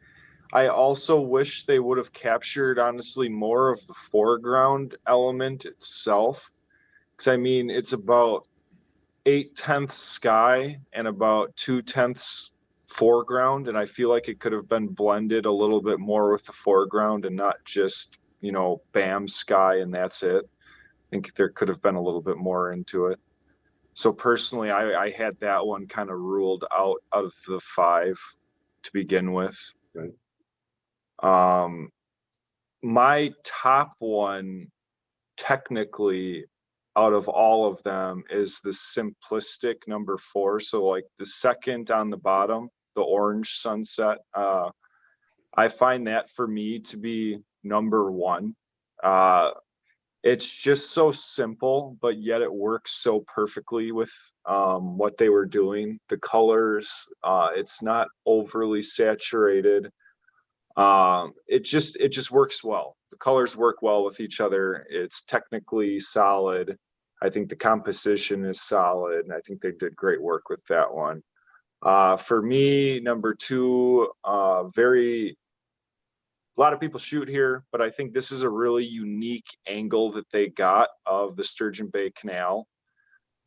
I also wish they would have captured, honestly, more of the foreground element itself. Because, I mean, it's about 8/10 sky and about 2/10 foreground. And I feel like it could have been blended a little bit more with the foreground and not just, you know, bam, sky, and that's it. I think there could have been a little bit more into it. So personally, I had that one kind of ruled out of the 5 to begin with. Right. My top one, technically, out of all of them, is the simplistic number 4. So like the second on the bottom, the orange sunset. I find that for me to be number 1. It's just so simple, but yet it works so perfectly with what they were doing. The colors, it's not overly saturated. It just works well. The colors work well with each other. It's technically solid. I think the composition is solid, and I think they did great work with that one. For me, number 2, a lot of people shoot here, but I think this is a really unique angle that they got of the Sturgeon Bay Canal.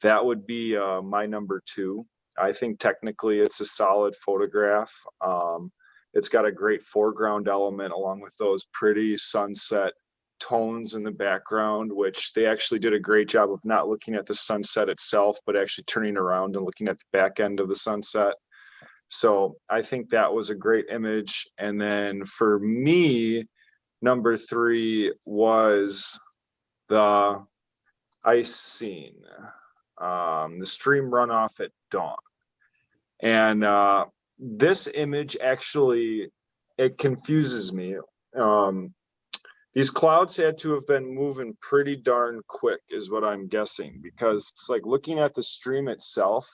that would be my number 2. I think technically it's a solid photograph. It's got a great foreground element along with those pretty sunset tones in the background, which they actually did a great job of not looking at the sunset itself, but actually turning around and looking at the back end of the sunset. So I think that was a great image. And then for me, number 3 was the ice scene, the stream runoff at dawn. And this image actually, it confuses me. These clouds had to have been moving pretty darn quick is what I'm guessing, because it's like looking at the stream itself,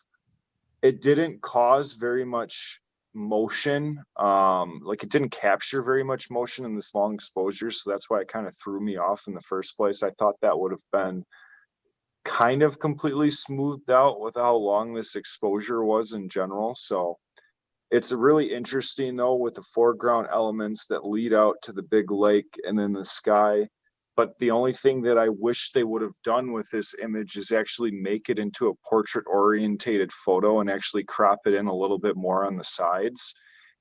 it didn't cause very much motion. Like it didn't capture very much motion in this long exposure. So that's why it kind of threw me off in the first place. I thought that would have been kind of completely smoothed out with how long this exposure was in general. So it's really interesting though, with the foreground elements that lead out to the big lake and then the sky. But the only thing that I wish they would have done with this image is actually make it into a portrait orientated photo and actually crop it in a little bit more on the sides.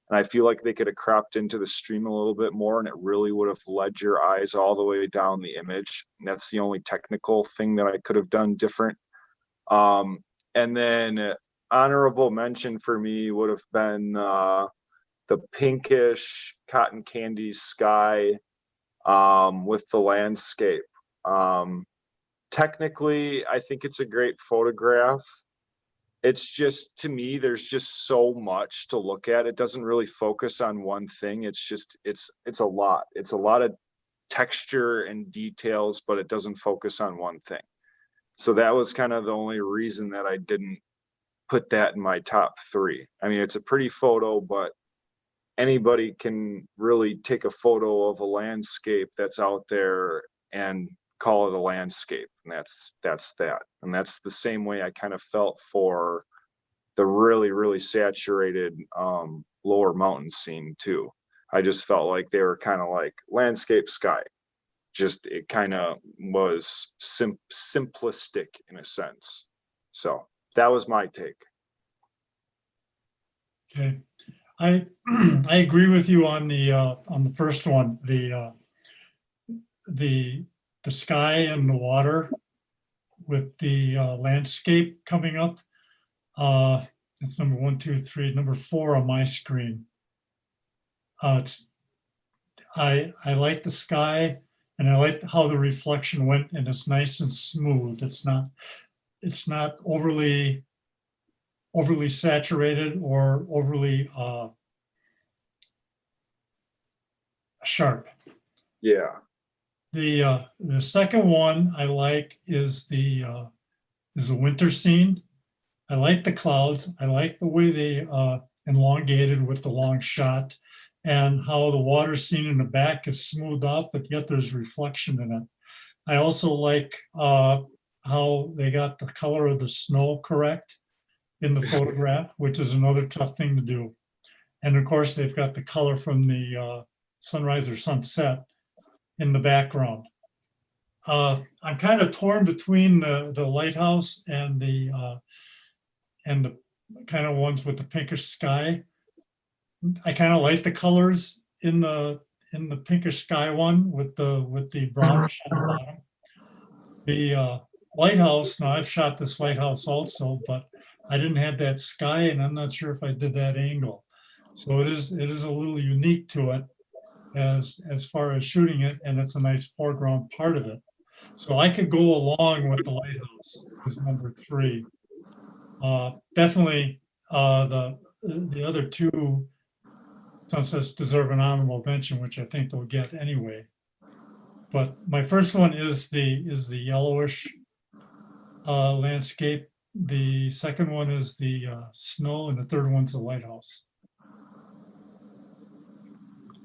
And I feel like they could have cropped into the stream a little bit more and it really would have led your eyes all the way down the image. And that's the only technical thing that I could have done different. And then honorable mention for me would have been the pinkish cotton candy sky with the landscape. Technically, I think it's a great photograph. It's just, to me, there's just so much to look at. It doesn't really focus on one thing. It's just, it's a lot. It's a lot of texture and details, but it doesn't focus on one thing. So that was kind of the only reason that I didn't put that in my top 3. I mean, it's a pretty photo, but anybody can really take a photo of a landscape that's out there and call it a landscape. And that's that. And that's the same way I kind of felt for the really, really saturated lower mountain scene too. I just felt like they were kind of like landscape sky. Just, it kind of was simplistic in a sense. So that was my take. Okay, I agree with you on the first one, the sky and the water with the landscape coming up. It's number 1, 2, 3, number 4 on my screen. I like the sky and I like how the reflection went, and it's nice and smooth. It's not overly saturated or overly sharp. Yeah. The second one I like is the winter scene. I like the clouds. I like the way they elongated with the long shot, and how the water scene in the back is smoothed out, but yet there's reflection in it. I also like how they got the color of the snow correct in the photograph, which is another tough thing to do. And of course, they've got the color from the sunrise or sunset in the background. I'm kind of torn between the lighthouse and the kind of ones with the pinkish sky. I kind of like the colors in the pinkish sky one with the brownish at the bottom. The lighthouse, now I've shot this lighthouse also, but I didn't have that sky, and I'm not sure if I did that angle. So it is a little unique to it as far as shooting it, and it's a nice foreground part of it. So I could go along with the lighthouse as number 3. Definitely the other 2 sunsets deserve an honorable mention, which I think they'll get anyway. But my first one is the yellowish landscape. The second one is the snow, and the third one's the lighthouse.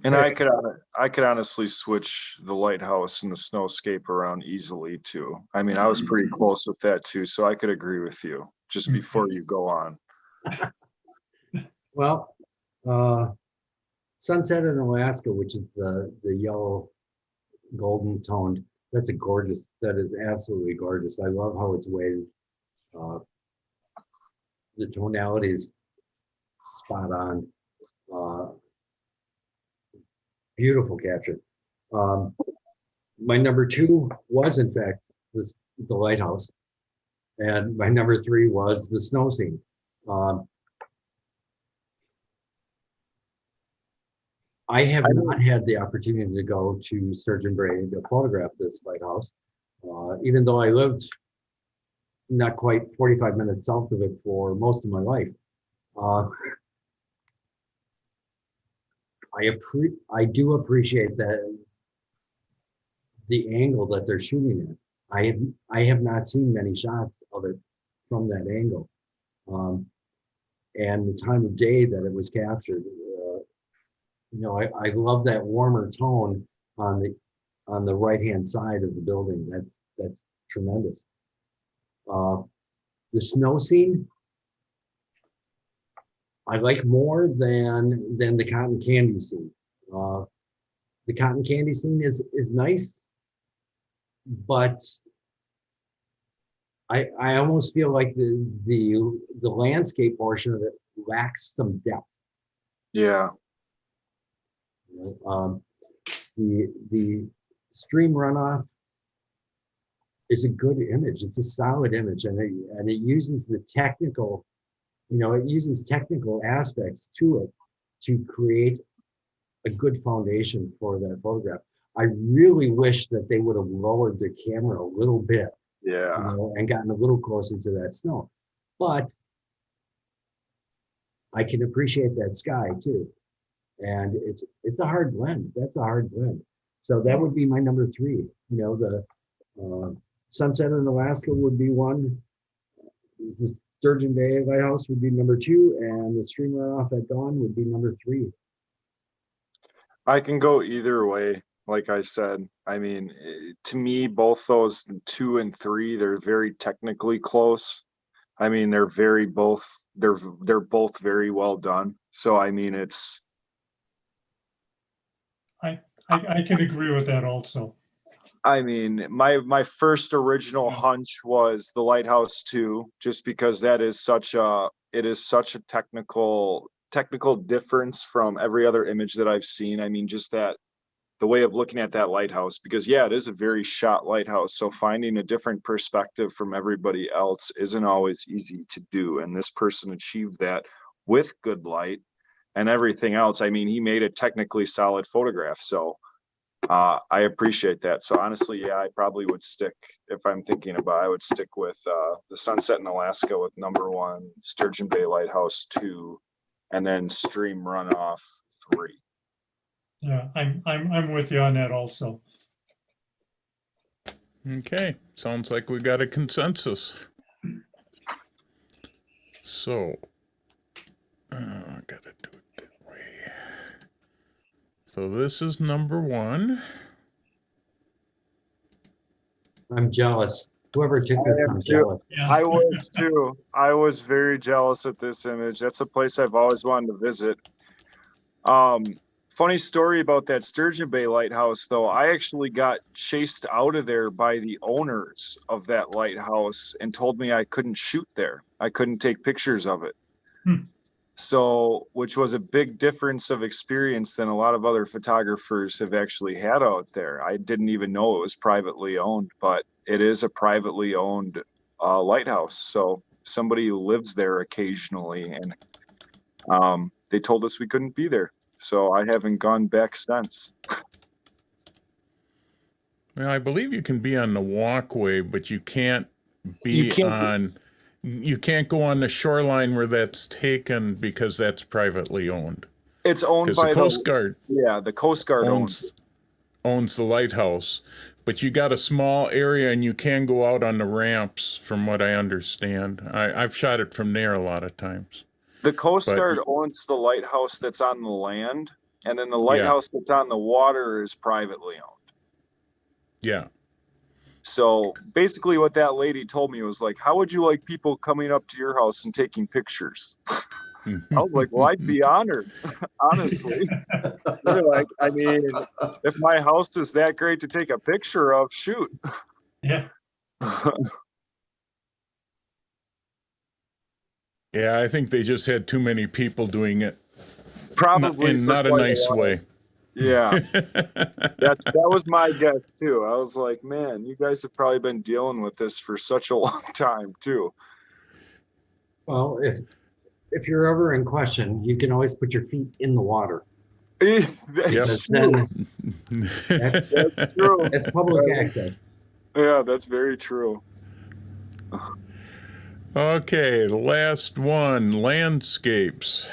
And I could honestly switch the lighthouse and the snowscape around easily too. I mean, I was pretty close with that too, so I could agree with you just before you go on. Well, Sunset in Alaska, which is the yellow golden toned, that is absolutely gorgeous. I love how it's weighted. The tonality is spot on. Beautiful capture. My number 2 was in fact the lighthouse, and my number 3 was the snow scene. I have not had the opportunity to go to Sturgeon Bay to photograph this lighthouse, even though I lived not quite 45 minutes south of it for most of my life. I do appreciate that the angle that they're shooting at. I have not seen many shots of it from that angle, and the time of day that it was captured. I love that warmer tone on the right hand side of the building. That's tremendous. The snow scene I like more than the cotton candy scene. The cotton candy scene is nice, but I almost feel like the landscape portion of it lacks some depth. Yeah. The stream runoff is a good image. It's a solid image, and it uses the technical, it uses technical aspects to it to create a good foundation for that photograph. I really wish that they would have lowered the camera a little bit, Yeah. and gotten a little closer to that snow. But I can appreciate that sky too. And it's a hard blend. That's a hard blend. So that would be my number 3. The sunset in Alaska would be 1. The Sturgeon Bay Lighthouse would be number 2, and the stream runoff at dawn would be number 3. I can go either way. Like I said, I mean, to me, both those 2 and 3, they're very technically close. I mean, they're both very well done. So I mean, I can agree with that also. I mean, my first original hunch was the Lighthouse 2, just because it is such a technical difference from every other image that I've seen. I mean, just the way of looking at that lighthouse, because it is a very shot lighthouse. So finding a different perspective from everybody else isn't always easy to do. And this person achieved that with good light and everything else. I mean, he made a technically solid photograph. So I appreciate that. So honestly, I probably would stick, if I'm thinking about, I would stick with the sunset in Alaska with number 1, Sturgeon Bay Lighthouse 2, and then stream runoff 3. Yeah, I'm with you on that also. Okay, sounds like we got a consensus. So, I gotta do it that way. So this is number 1. I'm jealous. Whoever took this, I'm jealous. Yeah. I was too. I was very jealous at this image. That's a place I've always wanted to visit. Funny story about that Sturgeon Bay Lighthouse, though. I actually got chased out of there by the owners of that lighthouse and told me I couldn't shoot there. I couldn't take pictures of it. So, which was a big difference of experience than a lot of other photographers have actually had out there. I didn't even know it was privately owned, but it is a privately owned lighthouse. So somebody who lives there occasionally, and they told us we couldn't be there. So I haven't gone back since. Well, I believe you can be on the walkway, but you can't you can't go on the shoreline where that's taken because that's privately owned. It's owned by the Coast Guard. Yeah, the Coast Guard owns the lighthouse, but you got a small area and you can go out on the ramps, from what I understand. I've shot it from there a lot of times. The Coast Guard owns the lighthouse that's on the land, and then the lighthouse that's on the water is privately owned. Yeah. So basically what that lady told me was like, how would you like people coming up to your house and taking pictures? I was like, well, I'd be honored, honestly. Like, I mean, if my house is that great to take a picture of, shoot. Yeah. Yeah, I think they just had too many people doing it. Probably In for not a quite nice while. way. Yeah, that was my guess too. I was like, man, you guys have probably been dealing with this for such a long time too. Well, if you're ever in question, you can always put your feet in the water. That's Because true. then That's true. it's public access. Yeah, that's very true. Okay, the last one, landscapes.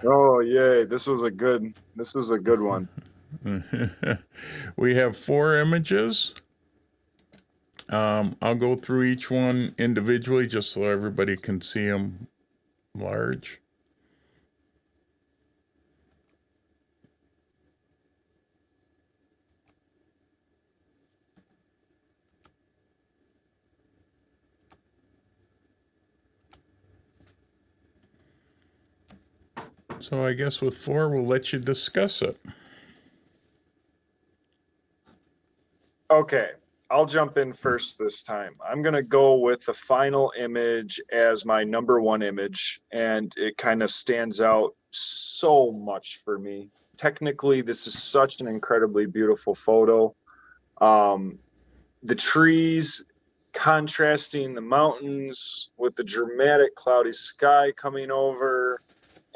Oh, yay. This was a good one. We have 4 images. I'll go through each one individually just so everybody can see them large. So I guess with 4, we'll let you discuss it. Okay, I'll jump in first this time. I'm going to go with the final image as my number 1 image, and it kind of stands out so much for me. Technically, this is such an incredibly beautiful photo. The trees contrasting the mountains with the dramatic cloudy sky coming over,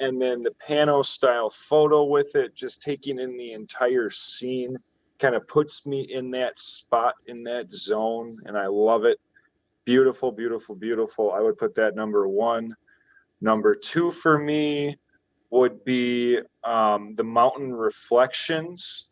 and then the pano style photo with it, just taking in the entire scene, kind of puts me in that spot, in that zone, and I love it. Beautiful, beautiful, beautiful. I would put that number 1. Number 2 for me would be the mountain reflections.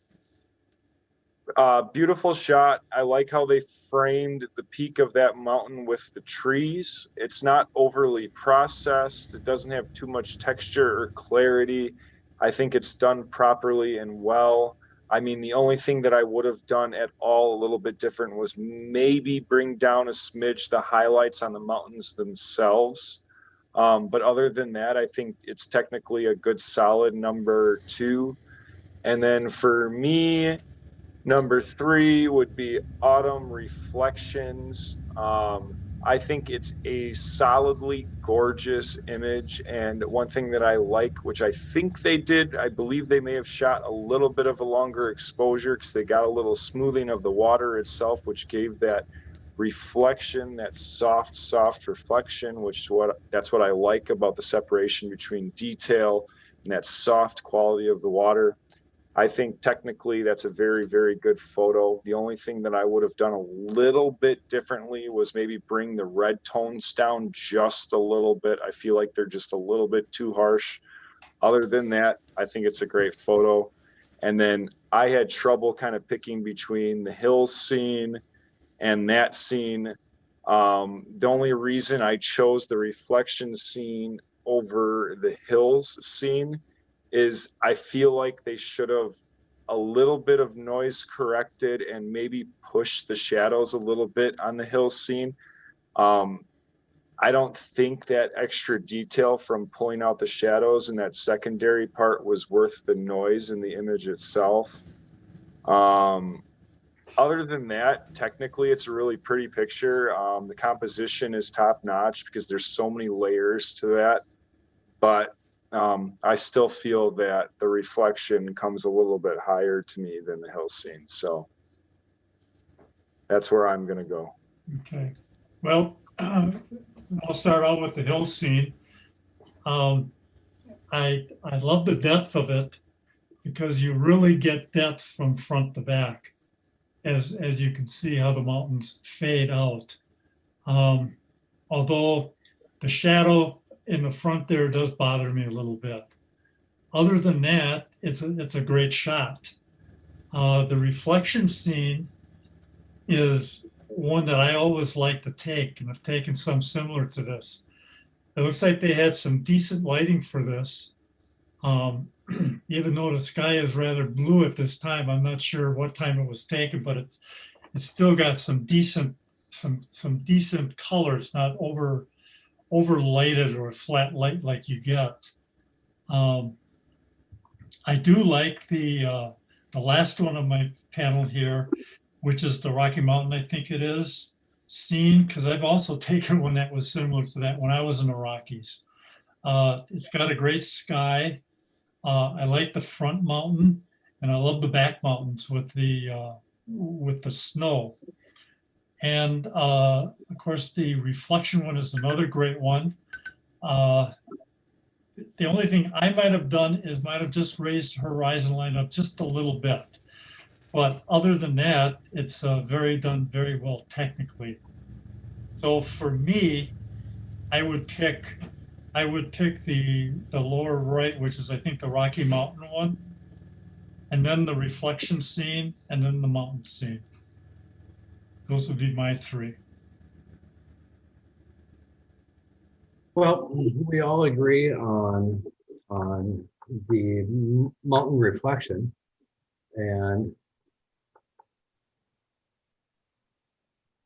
Beautiful shot. I like how they framed the peak of that mountain with the trees. It's not overly processed. It doesn't have too much texture or clarity. I think it's done properly and well. I mean, the only thing that I would have done at all a little bit different was maybe bring down a smidge the highlights on the mountains themselves. But other than that, I think it's technically a good solid number 2. And then for me, number 3 would be Autumn Reflections. I think it's a solidly gorgeous image. And one thing that I like, which I think they did, I believe they may have shot a little bit of a longer exposure because they got a little smoothing of the water itself, which gave that reflection, that soft reflection, that's what I like about the separation between detail and that soft quality of the water. I think technically that's a very, very good photo. The only thing that I would have done a little bit differently was maybe bring the red tones down just a little bit. I feel like they're just a little bit too harsh. Other than that, I think it's a great photo. And then I had trouble kind of picking between the hills scene and that scene. The only reason I chose the reflection scene over the hills scene is I feel like they should have a little bit of noise corrected and maybe pushed the shadows a little bit on the hill scene. I don't think that extra detail from pulling out the shadows in that secondary part was worth the noise in the image itself. Other than that, technically it's a really pretty picture. The composition is top notch because there's so many layers to that, but I still feel that the reflection comes a little bit higher to me than the hill scene. So that's where I'm going to go. Okay. Well, I'll start out with the hill scene. I love the depth of it because you really get depth from front to back, as you can see how the mountains fade out. Although the shadow in the front there does bother me a little bit. Other than that, it's a great shot. The reflection scene is one that I always like to take, and I've taken some similar to this. It looks like they had some decent lighting for this. Even though the sky is rather blue at this time, I'm not sure what time it was taken, but it's still got some decent colors, not over lighted or flat light like you get. I do like the last one of my panel here, which is the Rocky Mountain, I think it is, scene, because I've also taken one that was similar to that when I was in the Rockies. It's got a great sky. I like the front mountain, and I love the back mountains with the snow. And of course, the reflection one is another great one. The only thing I might have done is might have just raised horizon line up just a little bit. But other than that, it's done very well technically. So for me, I would pick the lower right, which is I think the Rocky Mountain one, and then the reflection scene, and then the mountain scene. Those would be my three. Well, we all agree on the mountain reflection, and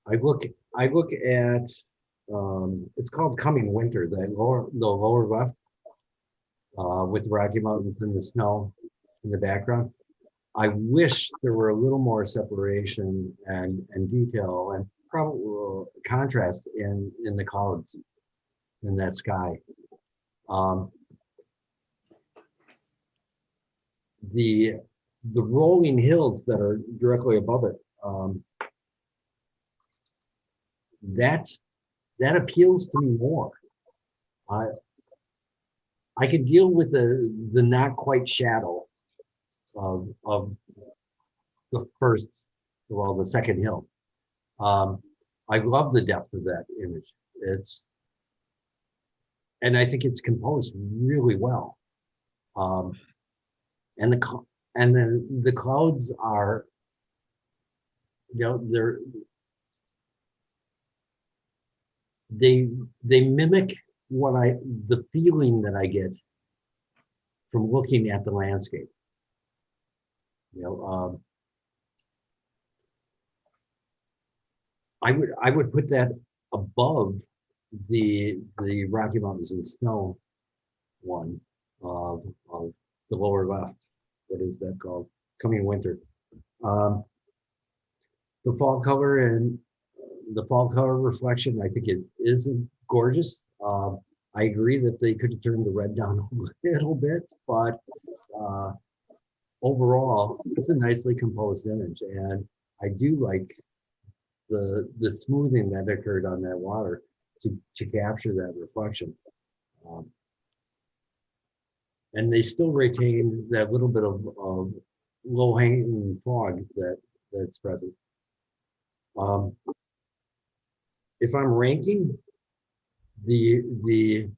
I look at it's called Coming Winter, the lower left, with the Rocky Mountains and the snow in the background. I wish there were a little more separation and detail and probably contrast in the clouds in that sky. The rolling hills that are directly above it, that appeals to me more. I could deal with the not quite shadow of the second hill. I love the depth of that image. And I think it's composed really well. And then the clouds are, they mimic the feeling that I get from looking at the landscape. I would put that above the Rocky Mountains and snow one of the lower left. What is that called? Coming Winter. The fall color and the fall color reflection, I think it is gorgeous. I agree that they could have turned the red down a little bit, but overall, it's a nicely composed image, and I do like the smoothing that occurred on that water to capture that reflection. And they still retain that little bit of low-hanging fog that's present. If I'm ranking, the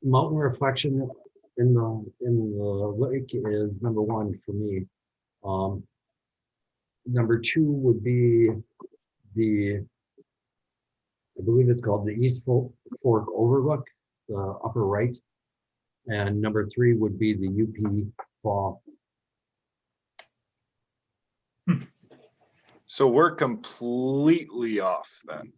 mountain reflection in the lake is number one for me. Number two would be I believe it's called the East Fork Overlook, the upper right. And number three would be the UP Fall. So we're completely off then.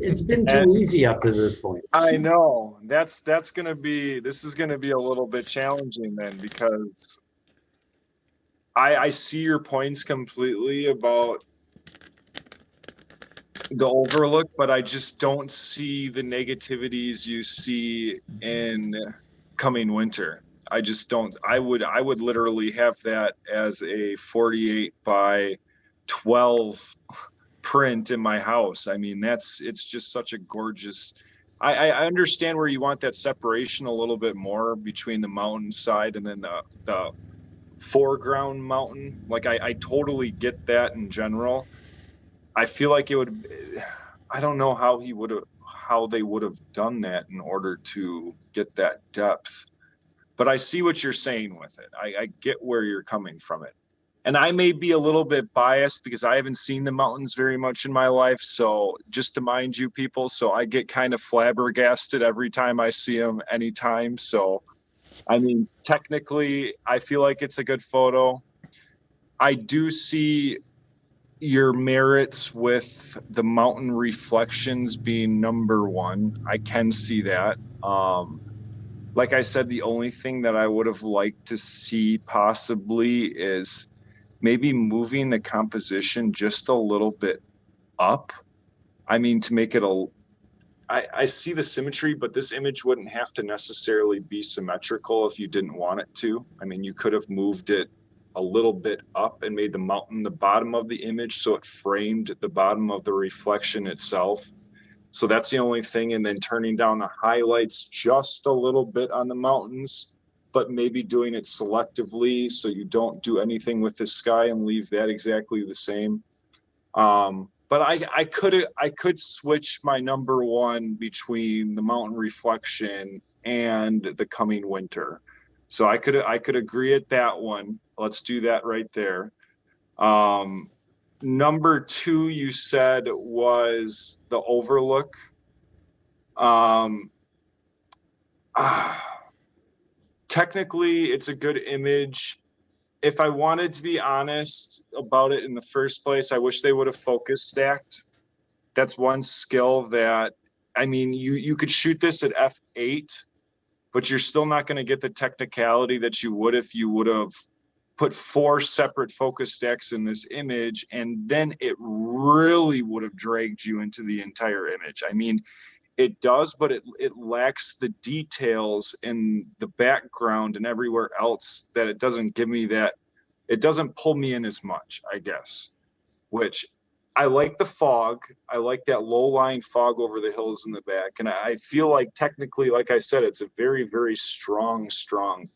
It's been too easy up to this point. I know this is gonna be a little bit challenging then, because I see your points completely about the overlook, but I just don't see the negativities you see in Coming Winter. I just don't. I would literally have that as a 48 by 12 print in my house. I mean, it's just such a gorgeous. I understand where you want that separation a little bit more between the mountain side and then the foreground mountain. Like I totally get that in general. I feel like it would. I don't know how they would have done that in order to get that depth. But I see what you're saying with it. I get where you're coming from it. And I may be a little bit biased because I haven't seen the mountains very much in my life. So just to mind you people, so I get kind of flabbergasted every time I see them anytime. So, I mean, technically, I feel like it's a good photo. I do see your merits with the mountain reflections being number one. I can see that. Like I said, the only thing that I would have liked to see possibly is maybe moving the composition just a little bit up. I mean, to make it I see the symmetry, but this image wouldn't have to necessarily be symmetrical if you didn't want it to. I mean, you could have moved it a little bit up and made the mountain the bottom of the image so it framed the bottom of the reflection itself. So that's the only thing. And then turning down the highlights just a little bit on the mountains, but maybe doing it selectively so you don't do anything with the sky and leave that exactly the same. But I could switch my number one between the mountain reflection and the coming winter. So I could agree at that one. Let's do that right there. Number two, you said was the overlook. Technically, it's a good image. If I wanted to be honest about it in the first place, I wish they would have focus stacked. That's one skill that, I mean, you could shoot this at f8, but you're still not going to get the technicality that you would if you would have put 4 separate focus stacks in this image, and then it really would have dragged you into the entire image. I mean, it does, but it lacks the details in the background and everywhere else that it doesn't give me that. It doesn't pull me in as much, I guess, which I like the fog. I like that low-lying fog over the hills in the back. And I feel like technically, like I said, it's a very, very strong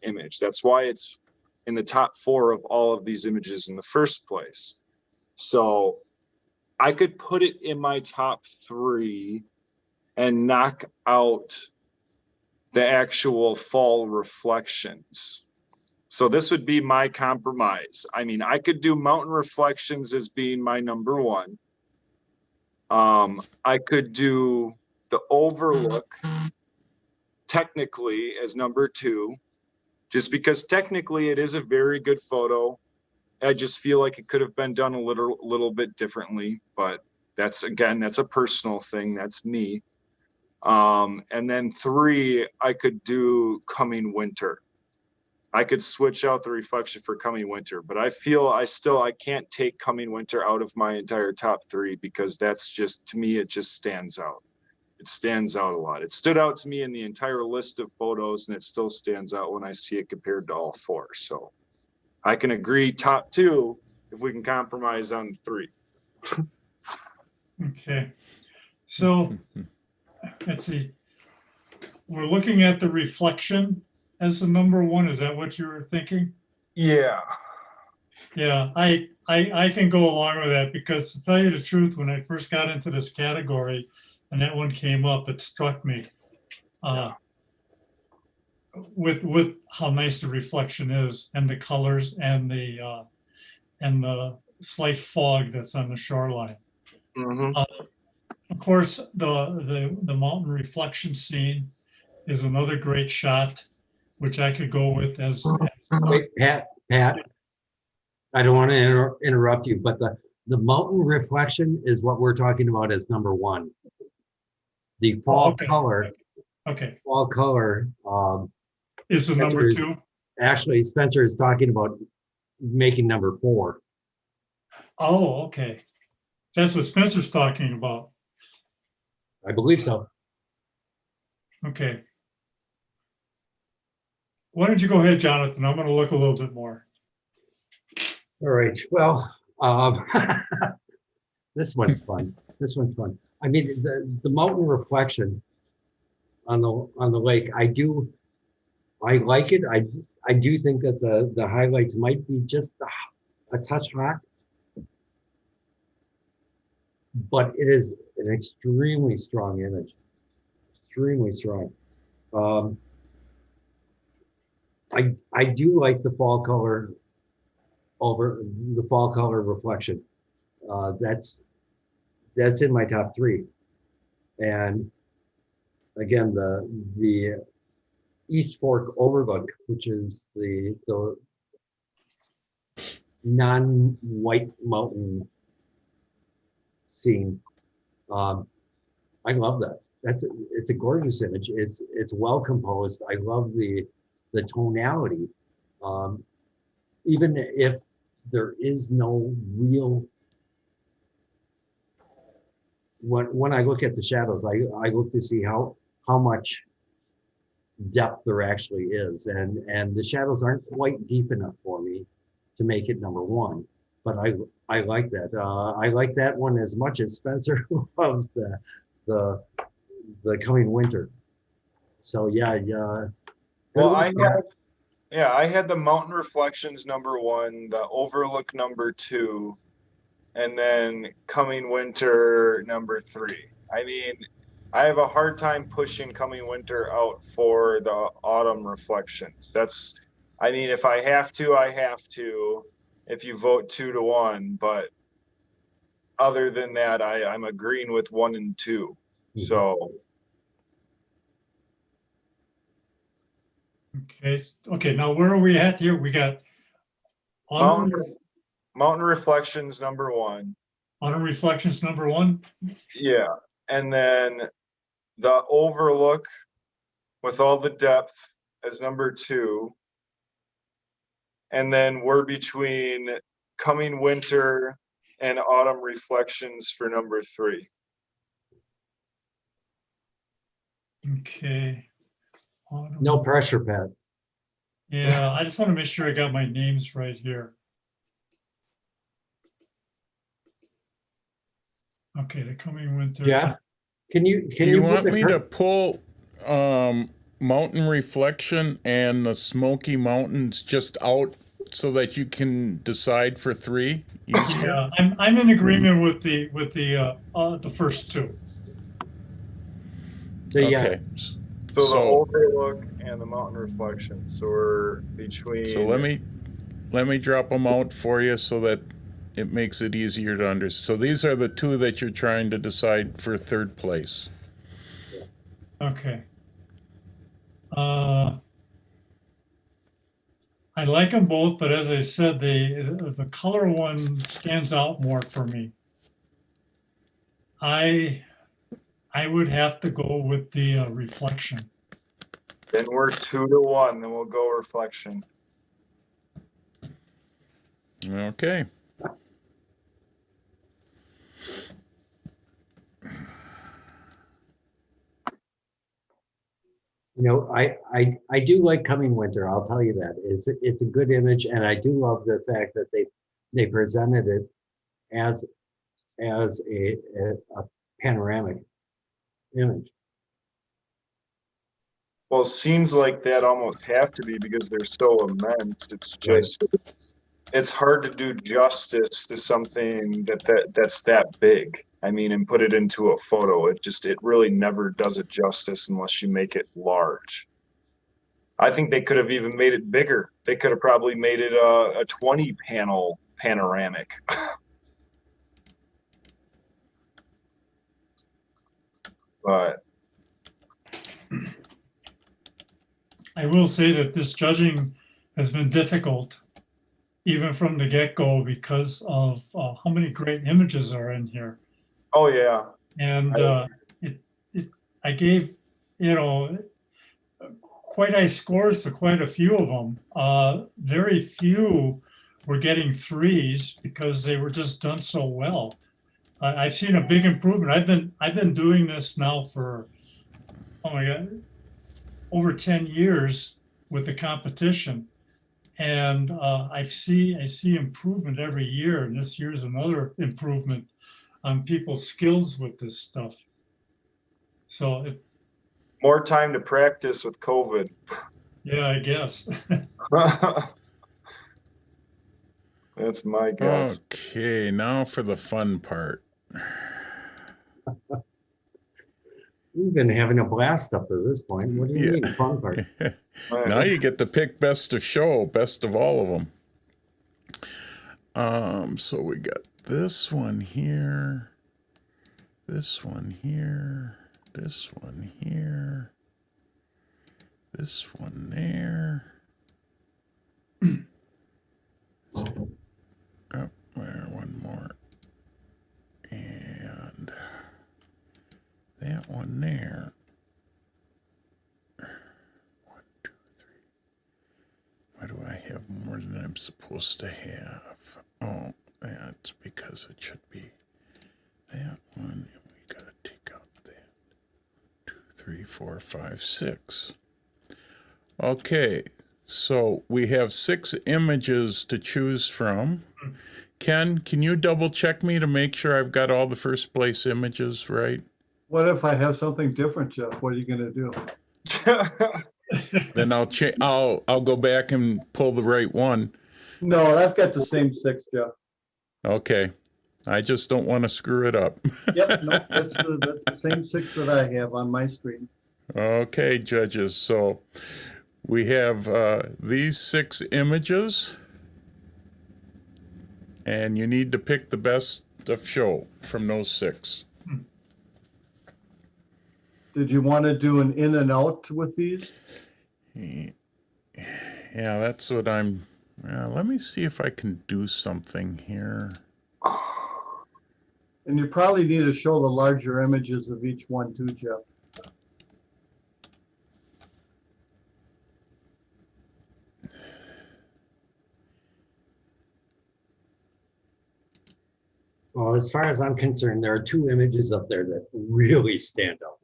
image. That's why it's in the top 4 of all of these images in the first place. So I could put it in my top 3 and knock out the actual fall reflections. So this would be my compromise. I mean, I could do mountain reflections as being my number 1. I could do the overlook technically as number 2, just because technically it is a very good photo. I just feel like it could have been done a little bit differently, but that's a personal thing. That's me. And then 3, I could do coming winter. I could switch out the reflection for coming winter, but I feel I can't take coming winter out of my entire top 3 because that's just, to me, it just stands out. It stands out a lot. It stood out to me in the entire list of photos, and it still stands out when I see it compared to all 4. So I can agree top 2 if we can compromise on 3. Okay. So let's see. We're looking at the reflection as the number 1. Is that what you were thinking? Yeah. Yeah, I can go along with that because, to tell you the truth, when I first got into this category and that one came up, it struck me with how nice the reflection is and the colors and the slight fog that's on the shoreline. Mm-hmm. Of course, the mountain reflection scene is another great shot, which I could go with as. Wait, Pat, I don't want to interrupt you, but the mountain reflection is what we're talking about as number 1. The fall color. Okay. Fall color. Is the number 2? Actually, Spencer is talking about making number 4. Oh, okay. That's what Spencer's talking about. I believe so. Okay. Why don't you go ahead, Jonathan? I'm going to look a little bit more. All right. Well, this one's fun. This one's fun. I mean, the mountain reflection on the lake. I like it. I do think that the highlights might be just a touch hot, but it is an extremely strong image. Extremely strong. I do like the fall color over the fall color reflection. That's in my top 3. And again, the East Fork overlook, which is the non-white mountain scene. I love that. It's a gorgeous image. It's well composed. I love the tonality. Even if there is no real when I look at the shadows, I look to see how much depth there actually is, and the shadows aren't quite deep enough for me to make it number one. But I like that. I like that one as much as Spencer loves the coming winter. So yeah. Well, I had the mountain reflections number one, the overlook number two, and then coming winter number three. I mean, I have a hard time pushing coming winter out for the autumn reflections. I mean, if I have to, I have to, if you vote 2-1, but other than that, I'm agreeing with 1 and 2. So Okay, now where are we at here? We got autumn, mountain reflections number one. autumn reflections number one. Yeah. And then the overlook with all the depth as number two. And then we're between coming winter and autumn reflections for number three. Okay. Autumn. No pressure, Pat. Yeah, I just want to make sure I got my names right here. Okay, the coming winter. Yeah. Can you Do you put want the me to pull Mountain Reflection and the Smoky Mountains just out so that you can decide for 3 easier? Yeah, I'm in agreement with the first two. So yes. Okay. So the overlook and the mountain reflections. So we're between. So let me drop them out for you so that it makes it easier to understand. So these are the 2 that you're trying to decide for 3rd place. Okay. I like them both, but as I said, the color one stands out more for me. I would have to go with the reflection. Then we're 2-1. Then we'll go reflection. Okay. You know, I do like coming winter. I'll tell you that it's a good image, and I do love the fact that they presented it as a panoramic image. Well, scenes like that almost have to be because they're so immense. It's just, it's hard to do justice to something that's that big. I mean, and put it into a photo. It really never does it justice unless you make it large. I think they could have even made it bigger. They could have probably made it a 20 panel panoramic. But I will say that this judging has been difficult, even from the get-go, because of how many great images are in here. oh yeah, And I gave, quite high scores to quite a few of them. Very few were getting 3s because they were just done so well. I've seen a big improvement. I've been doing this now for, oh my God, over 10 years with the competition. And I see improvement every year. And this year's another improvement on people's skills with this stuff. So more time to practice with COVID. yeah, I guess. That's my guess. Okay, now for the fun part. We've been having a blast up to this point. What do you mean, fun part? Now you get to pick best of show, best of all of them. So we got this one here, this one here, this one here, this one there. Oh, there, one more. And that one there. 1, 2, 3. Why do I have more than I'm supposed to have? Oh, that's because it should be that one. And we 4, 5, 6. Okay, so we have 6 images to choose from. Ken, can you double check me to make sure I've got all the first place images right? What if I have something different, Jeff? What are you gonna do? Then I'll go back and pull the right one. No, I've got the same 6, Jeff. Okay, I just don't want to screw it up. Yep, no, that's the same 6 that I have on my screen. Okay, judges, so we have these 6 images, and you need to pick the best of show from those 6. Did you want to do an in and out with these? Yeah, that's what I'm. Let me see if I can do something here. And you probably need to show the larger images of each one too, Jeff. Well, as far as I'm concerned, there are 2 images up there that really stand out.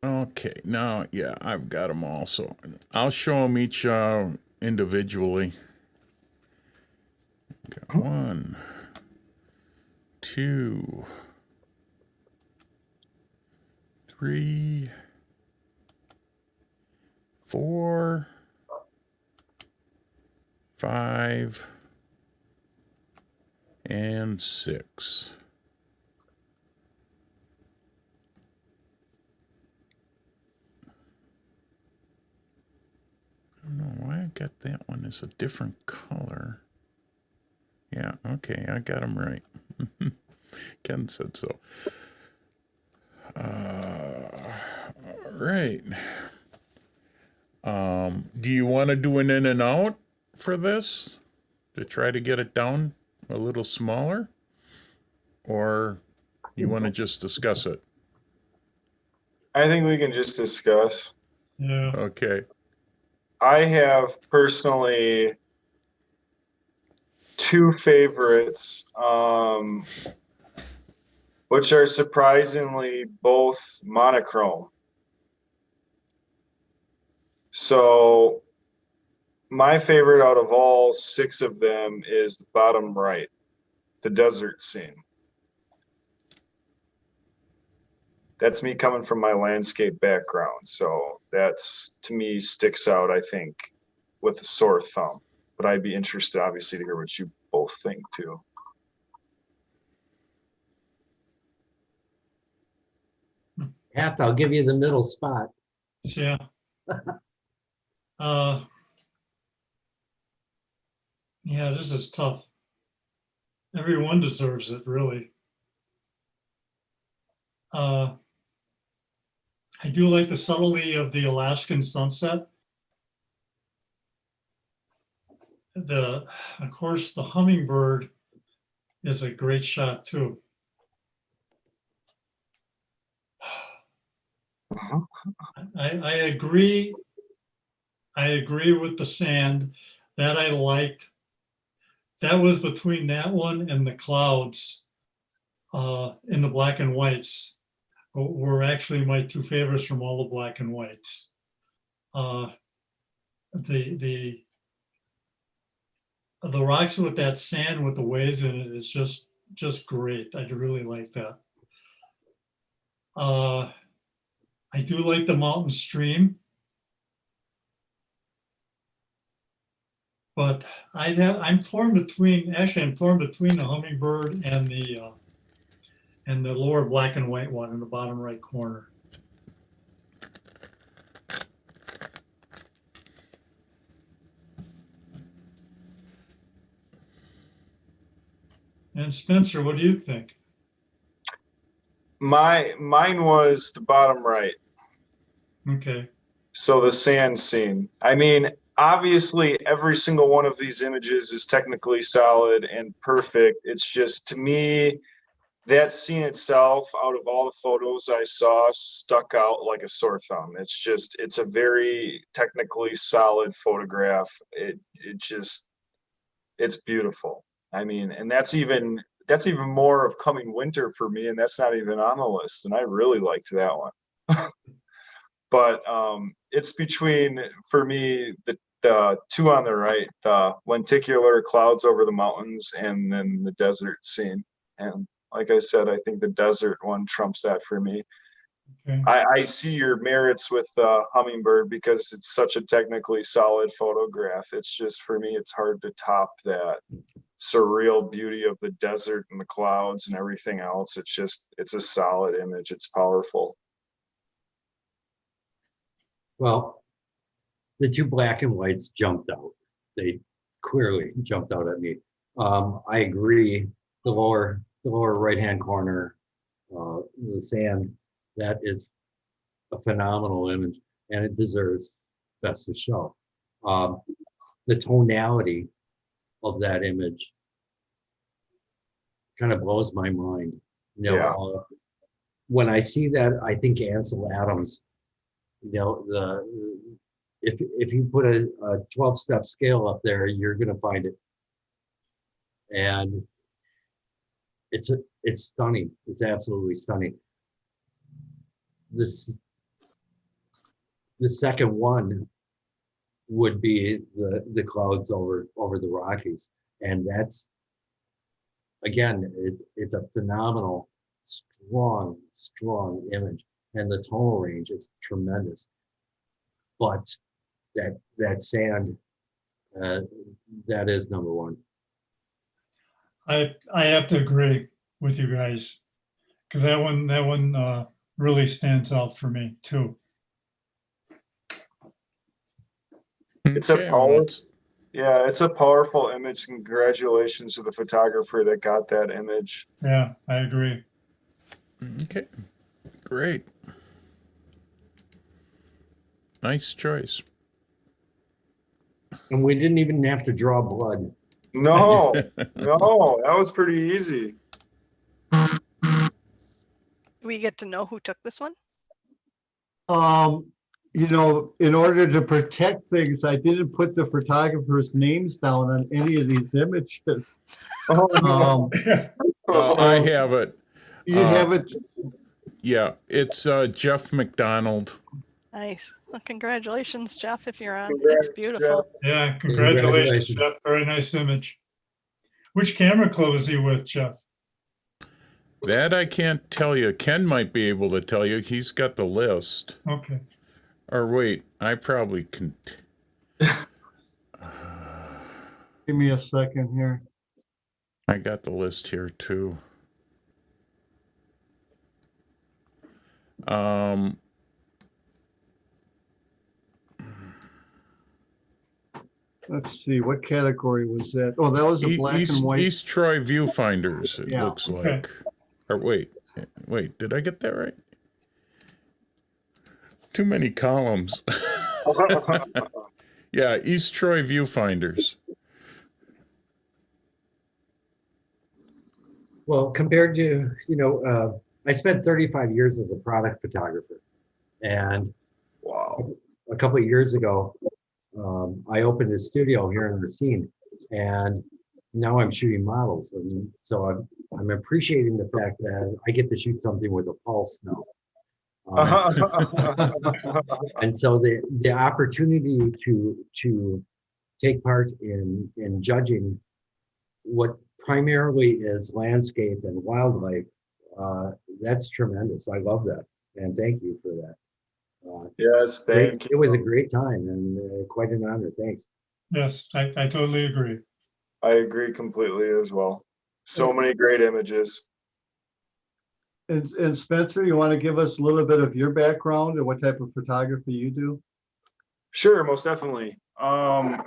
Okay, now, yeah, I've got them all, so I'll show them each individually. Got 1, 2, 3, 4, 5, and 6. I don't know why I got that one as a different color. Yeah, okay, I got them right. Ken said so. All right. Do you want to do an in and out for this to try to get it down a little smaller? Or you want to just discuss it? I think we can just discuss. Yeah. Okay. I have personally 2 favorites, which are surprisingly both monochrome. So my favorite out of all 6 of them is the bottom right, the desert scene. That's me coming from my landscape background. So that's, to me, sticks out, I think, with a sore thumb. But I'd be interested, obviously, to hear what you both think, too. Pat, I'll give you the middle spot. Yeah. Yeah, this is tough. Everyone deserves it, really. I do like the subtlety of the Alaskan sunset. Of course, the hummingbird is a great shot too. I agree. I agree with the sand that I liked. That was between that one and the clouds in the black and whites were actually my 2 favorites from all the black and whites. The rocks with that sand with the waves in it is just great. I really like that. I do like the mountain stream, but I'm torn between the hummingbird and the lower black and white one in the bottom right corner. And Spencer, what do you think? Mine was the bottom right. Okay. So the sand scene. I mean, obviously, every single one of these images is technically solid and perfect. It's just, to me, that scene itself, out of all the photos I saw, stuck out like a sore thumb. It's a very technically solid photograph. It's beautiful. I mean, and that's even that's even more of coming winter for me, and that's not even on the list. And I really liked that one. But it's between, for me, the two on the right, the lenticular clouds over the mountains, and then the desert scene. And like I said, I think the desert one trumps that for me. Okay. I see your merits with Hummingbird because it's such a technically solid photograph. It's just, for me, it's hard to top that surreal beauty of the desert and the clouds and everything else. It's a solid image. It's powerful. Well, the two black and whites jumped out. They clearly jumped out at me. I agree. The lower right-hand corner, the sand, that is a phenomenal image, and it deserves best of show. The tonality of that image kind of blows my mind. You know, Yeah. when I see that, I think Ansel Adams. You know, if you put a 12-step scale up there, you're going to find it, and it's stunning. It's absolutely stunning. The second one would be the clouds over the Rockies, and that's, again, it's a phenomenal, strong image, and the tonal range is tremendous. But that sand, that is number one. I have to agree with you guys, because that one really stands out for me too. It's a Okay, well, Yeah, it's a powerful image. Congratulations to the photographer that got that image. Yeah, I agree. okay, great. Nice choice. And we didn't even have to draw blood. No, no, that was pretty easy. We get to know who took this one? You know, in order to protect things, I didn't put the photographers' names down on any of these images. Oh, I have it. You have it. Yeah, it's Jeff McDonald. Nice. Well, congratulations, Jeff, if you're on. Congrats, It's beautiful. Yeah, congratulations, Congratulations. Jeff. Very nice image. Which camera club is he with, Jeff? That I can't tell you. Ken might be able to tell you. He's got the list. Okay. Or wait, I probably can. Give me a second here. I got the list here too. Let's see, what category was that? Oh, that was a black and white. East Troy viewfinders, it Yeah. looks Okay. like. Or wait, did I get that right? Too many columns. Yeah, East Troy viewfinders. Well, compared to, I spent 35 years as a product photographer, and wow. a couple of years ago, I opened a studio here in Racine, and now I'm shooting models, and so I'm appreciating the fact that I get to shoot something with a pulse now. And so the opportunity to take part in judging what primarily is landscape and wildlife, that's tremendous. I love that, and thank you for that. Yes, thank you. It was a great time and quite an honor. Thanks. Yes, I totally agree. I agree completely as well. So many great images. And Spencer, you want to give us a little bit of your background and what type of photography you do? Sure, most definitely. I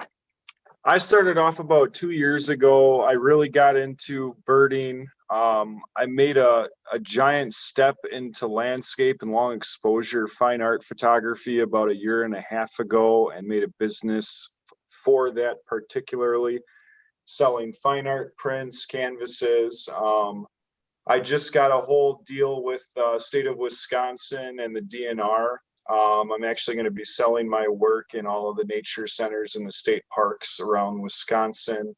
started off about 2 years ago. I really got into birding. I made a giant step into landscape and long exposure fine art photography about 1.5 years ago, and made a business for that, particularly selling fine art prints, canvases. I just got a whole deal with the state of Wisconsin and the DNR. I'm actually going to be selling my work in all of the nature centers and the state parks around Wisconsin.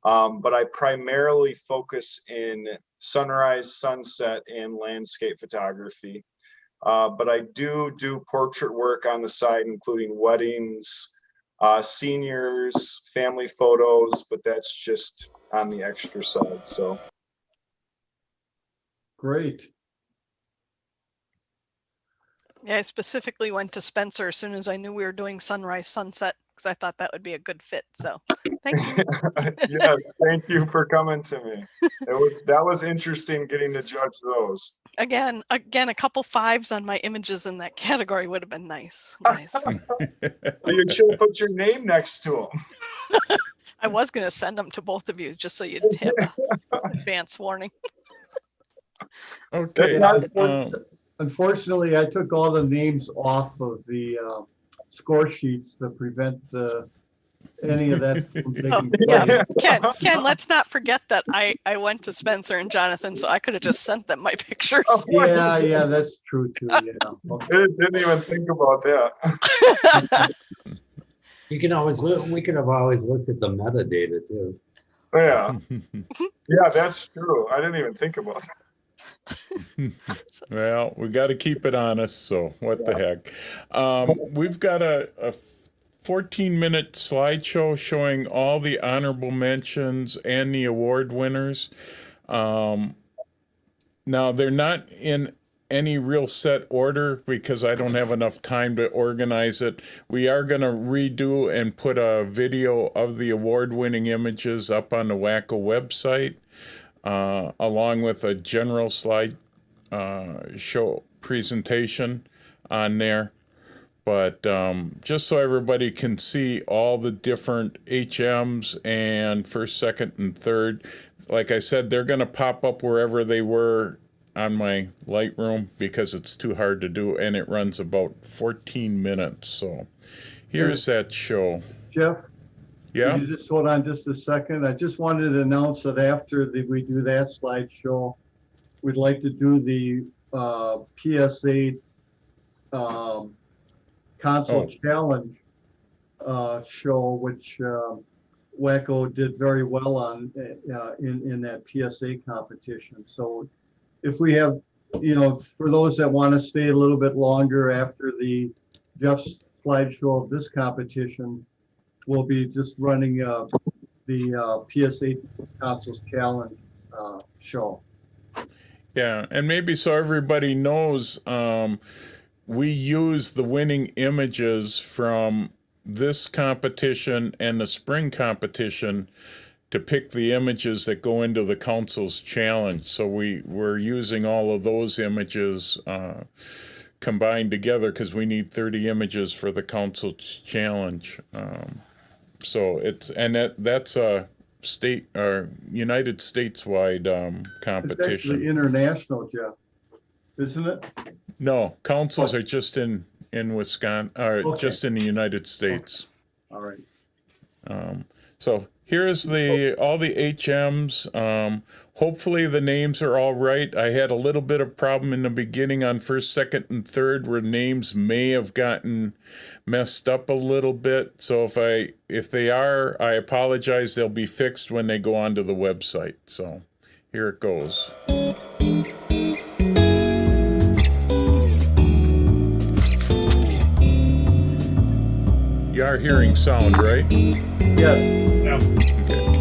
But I primarily focus in sunrise, sunset, and landscape photography. But I do portrait work on the side, including weddings, seniors, family photos, but that's just on the extra side. So Great. Yeah, I specifically went to Spencer as soon as I knew we were doing sunrise, sunset, because I thought that would be a good fit. So thank you. yes, thank you for coming to me. That was interesting getting to judge those. Again, a couple fives on my images in that category would have been nice, guys. You should put your name next to them. I was going to send them to both of you just so you'd have an advance warning. Okay. Unfortunately, I took all the names off of the score sheets to prevent any of that from taking place. Yeah. Ken, let's not forget that I went to Spencer and Jonathan, so I could have just sent them my pictures. Yeah, that's true too. Yeah. Okay. I didn't even think about that. You can always look, we could have always looked at the metadata too. Yeah. Yeah, that's true. I didn't even think about that. Well, we got to keep it honest, so what the heck. We've got a 14-minute slideshow showing all the honorable mentions and the award winners. Now, they're not in any real set order because I don't have enough time to organize it. We are going to redo and put a video of the award-winning images up on the WACCO website, along with a general slide show presentation on there. But just so everybody can see all the different HMs and first, second, and third, like I said, they're going to pop up wherever they were on my Lightroom because it's too hard to do, and it runs about 14 minutes. So here's that show. Jeff? Yeah? Can you just hold on just a second? I just wanted to announce that after we do that slideshow, we'd like to do the PSA console challenge show, which WACCO did very well on in that PSA competition. So if we have, for those that want to stay a little bit longer after the Jeff's slideshow of this competition, we'll be just running the PSA consoles challenge show. Yeah, and maybe so everybody knows, we use the winning images from this competition and the spring competition to pick the images that go into the council's challenge. So we're using all of those images combined together because we need 30 images for the council's challenge. So that's a state or United States-wide competition. It's actually international, Jeff, isn't it? No, councils are just in Wisconsin, or just in the United States. All right. So here's all the HMs. Hopefully the names are all right. I had a little bit of problem in the beginning on first, second, and third where names may have gotten messed up a little bit. So if they are, I apologize. They'll be fixed when they go onto the website. So here it goes. You are hearing sound, right? Yes. Yeah. Okay.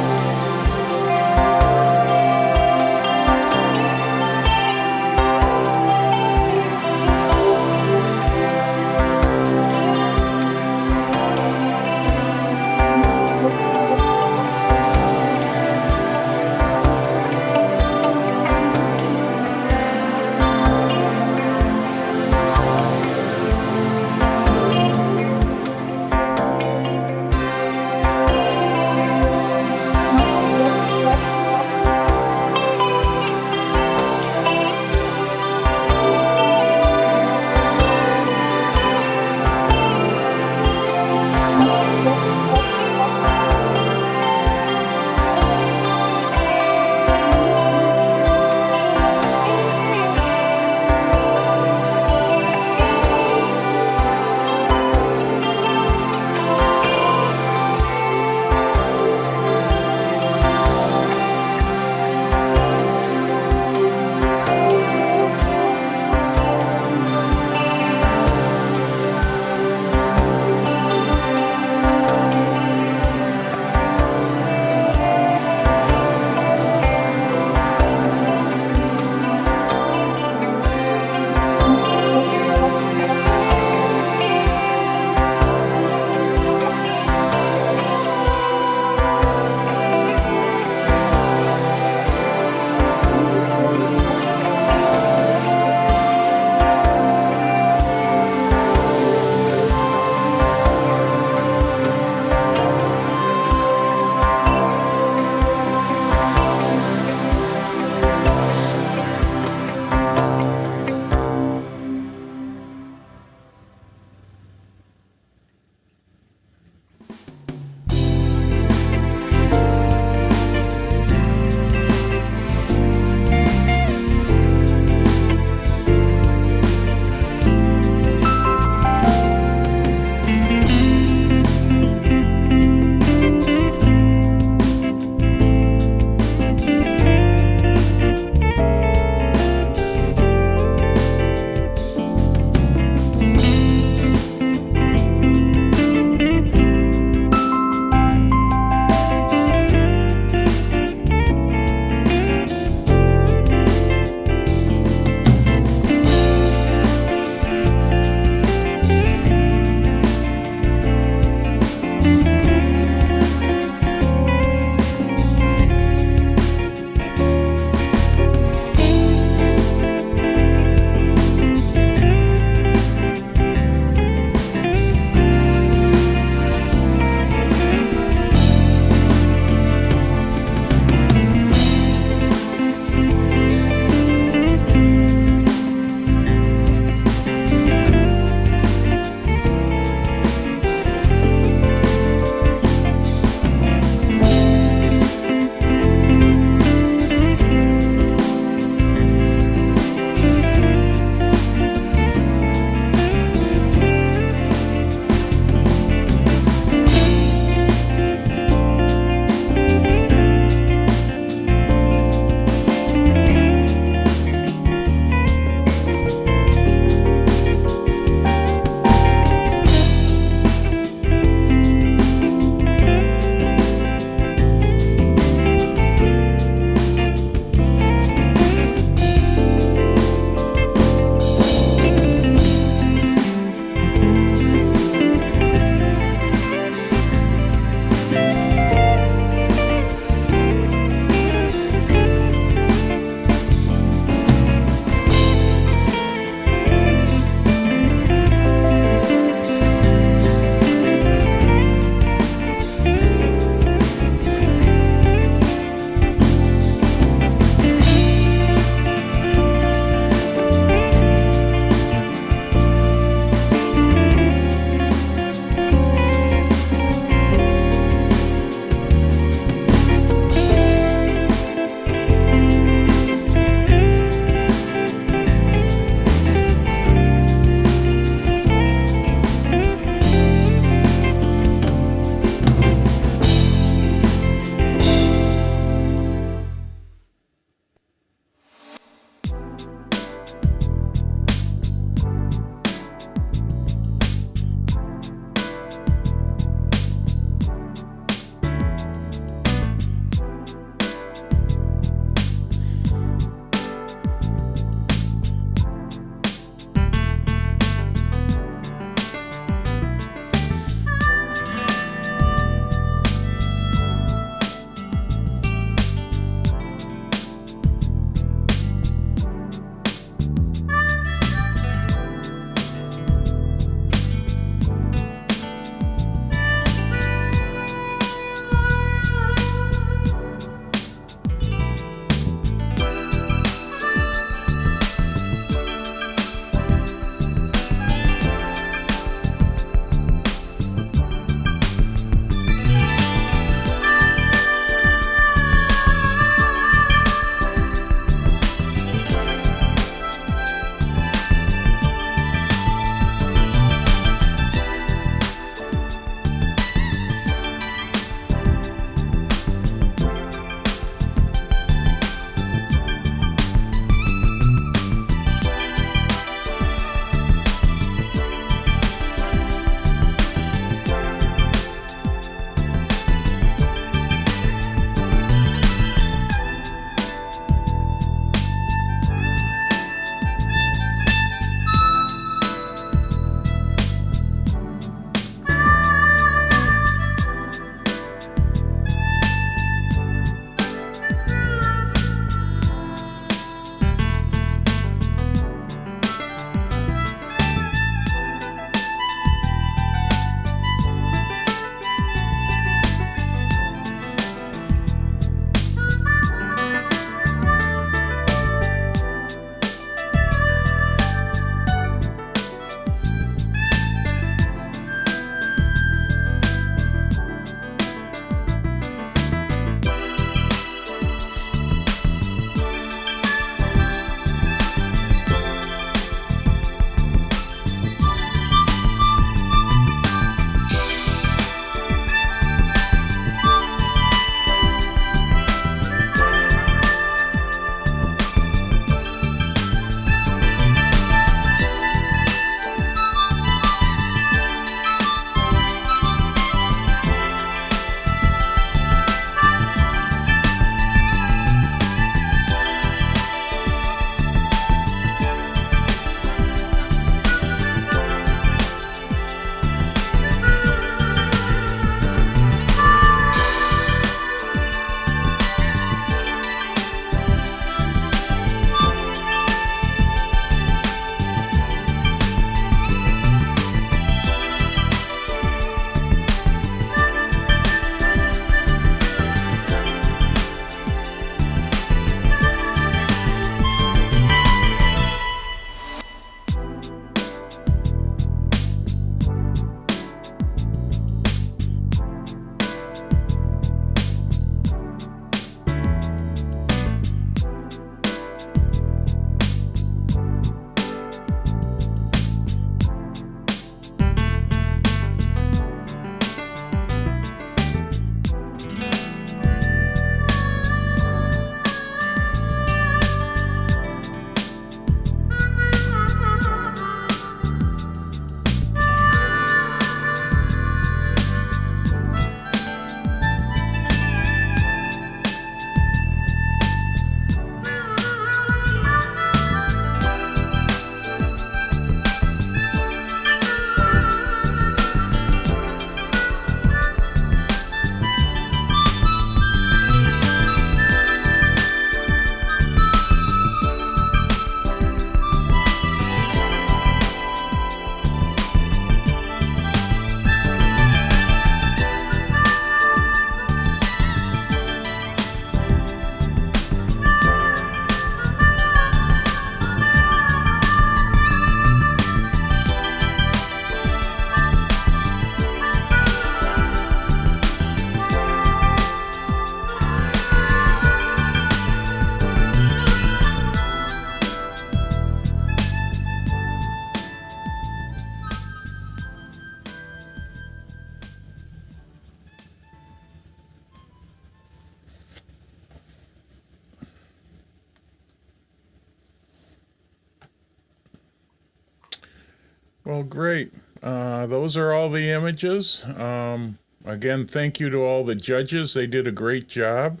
Well, great. Those are all the images. Again, thank you to all the judges. They did a great job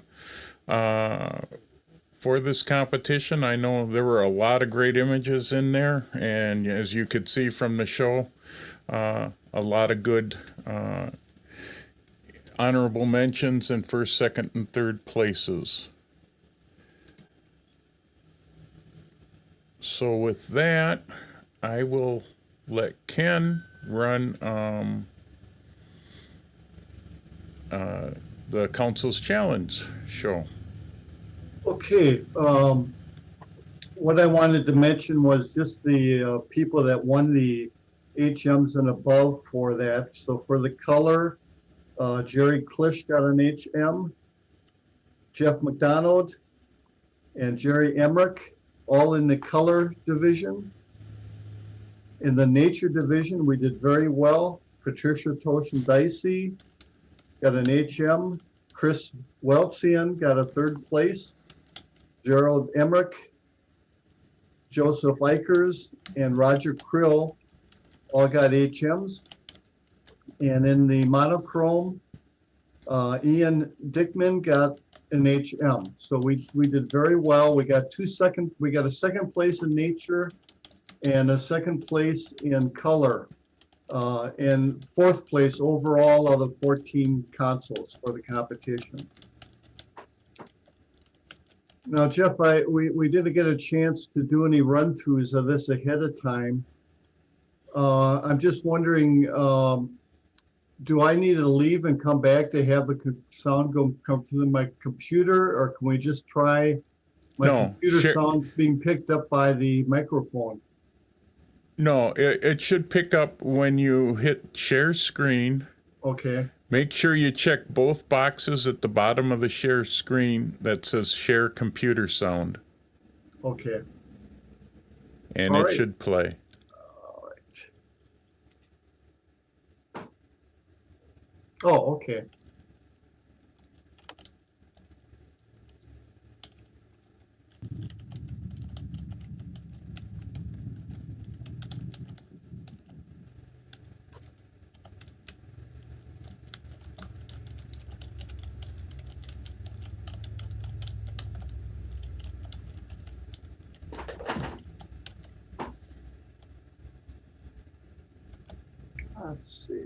for this competition. I know there were a lot of great images in there, and as you could see from the show, a lot of good honorable mentions in first, second, and third places. So with that, I will let Ken run the Council's Challenge show. Okay, what I wanted to mention was just the people that won the HMs and above for that. So for the color, Jerry Klisch got an HM, Jeff McDonald, and Jerry Emmerich, all in the color division. In the nature division, we did very well. Patricia Toshin-Dicey got an HM. Chris Welchian got a third place. Gerald Emmerich, Joseph Eichers, and Roger Krill all got HMs. And in the monochrome, Ian Dickman got an HM. So we did very well. We got a second place in nature and a second place in color, and fourth place overall out of 14 consoles for the competition. Now, Jeff, we didn't get a chance to do any run-throughs of this ahead of time. I'm just wondering, do I need to leave and come back to have the sound come through my computer, or can we just try my computer sound being picked up by the microphone? No, it should pick up when you hit share screen. Okay. Make sure you check both boxes at the bottom of the share screen that says share computer sound. Okay. And All it right. should play. All right. Oh, okay. Let's see.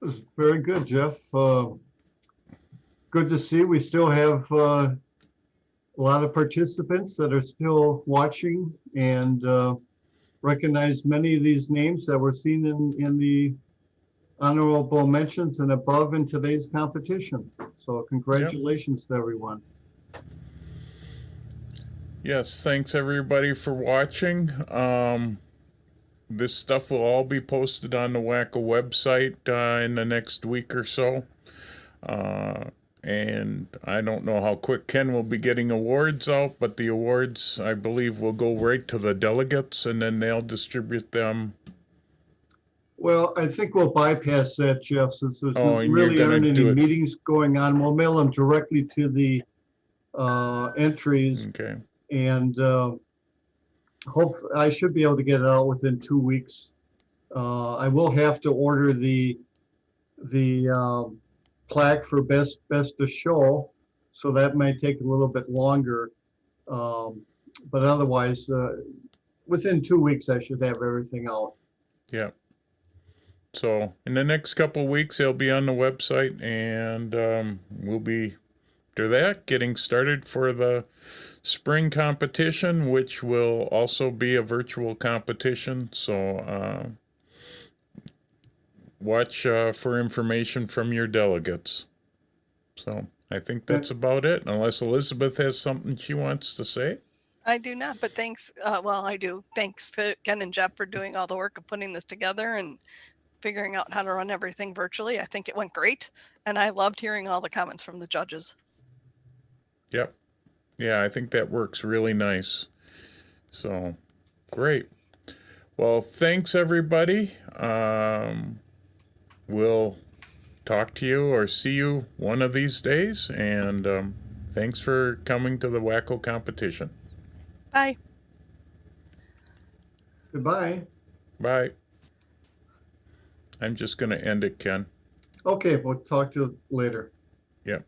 was very good, Jeff. Good to see. We still have a lot of participants that are still watching and recognize many of these names that were seen in the honorable mentions and above in today's competition. So congratulations to everyone. Yes, thanks everybody for watching. This stuff will all be posted on the WACCO website in the next week or so. And I don't know how quick Ken will be getting awards out, but the awards, I believe, will go right to the delegates, and then they'll distribute them. Well, I think we'll bypass that, Jeff, since there's Oh, and you're really gonna aren't any do it. meetings going on. We'll mail them directly to the entries, Okay. and I should be able to get it out within 2 weeks. I will have to order the plaque for best of show, so that might take a little bit longer. But otherwise, within 2 weeks, I should have everything out. Yeah. So in the next couple of weeks, they'll be on the website, and we'll be, after that, getting started for the spring competition, which will also be a virtual competition. So watch for information from your delegates. So I think that's about it, unless Elizabeth has something she wants to say. I do not, but thanks. Well, I do. Thanks to Ken and Jeff for doing all the work of putting this together and figuring out how to run everything virtually. I think it went great. And I loved hearing all the comments from the judges. Yep. Yeah, I think that works really nice. So, great. Well, thanks everybody. We'll talk to you or see you one of these days. And thanks for coming to the WACCO competition. Bye. Goodbye. Bye. I'm just going to end it, Ken. Okay, we'll talk to you later. Yep.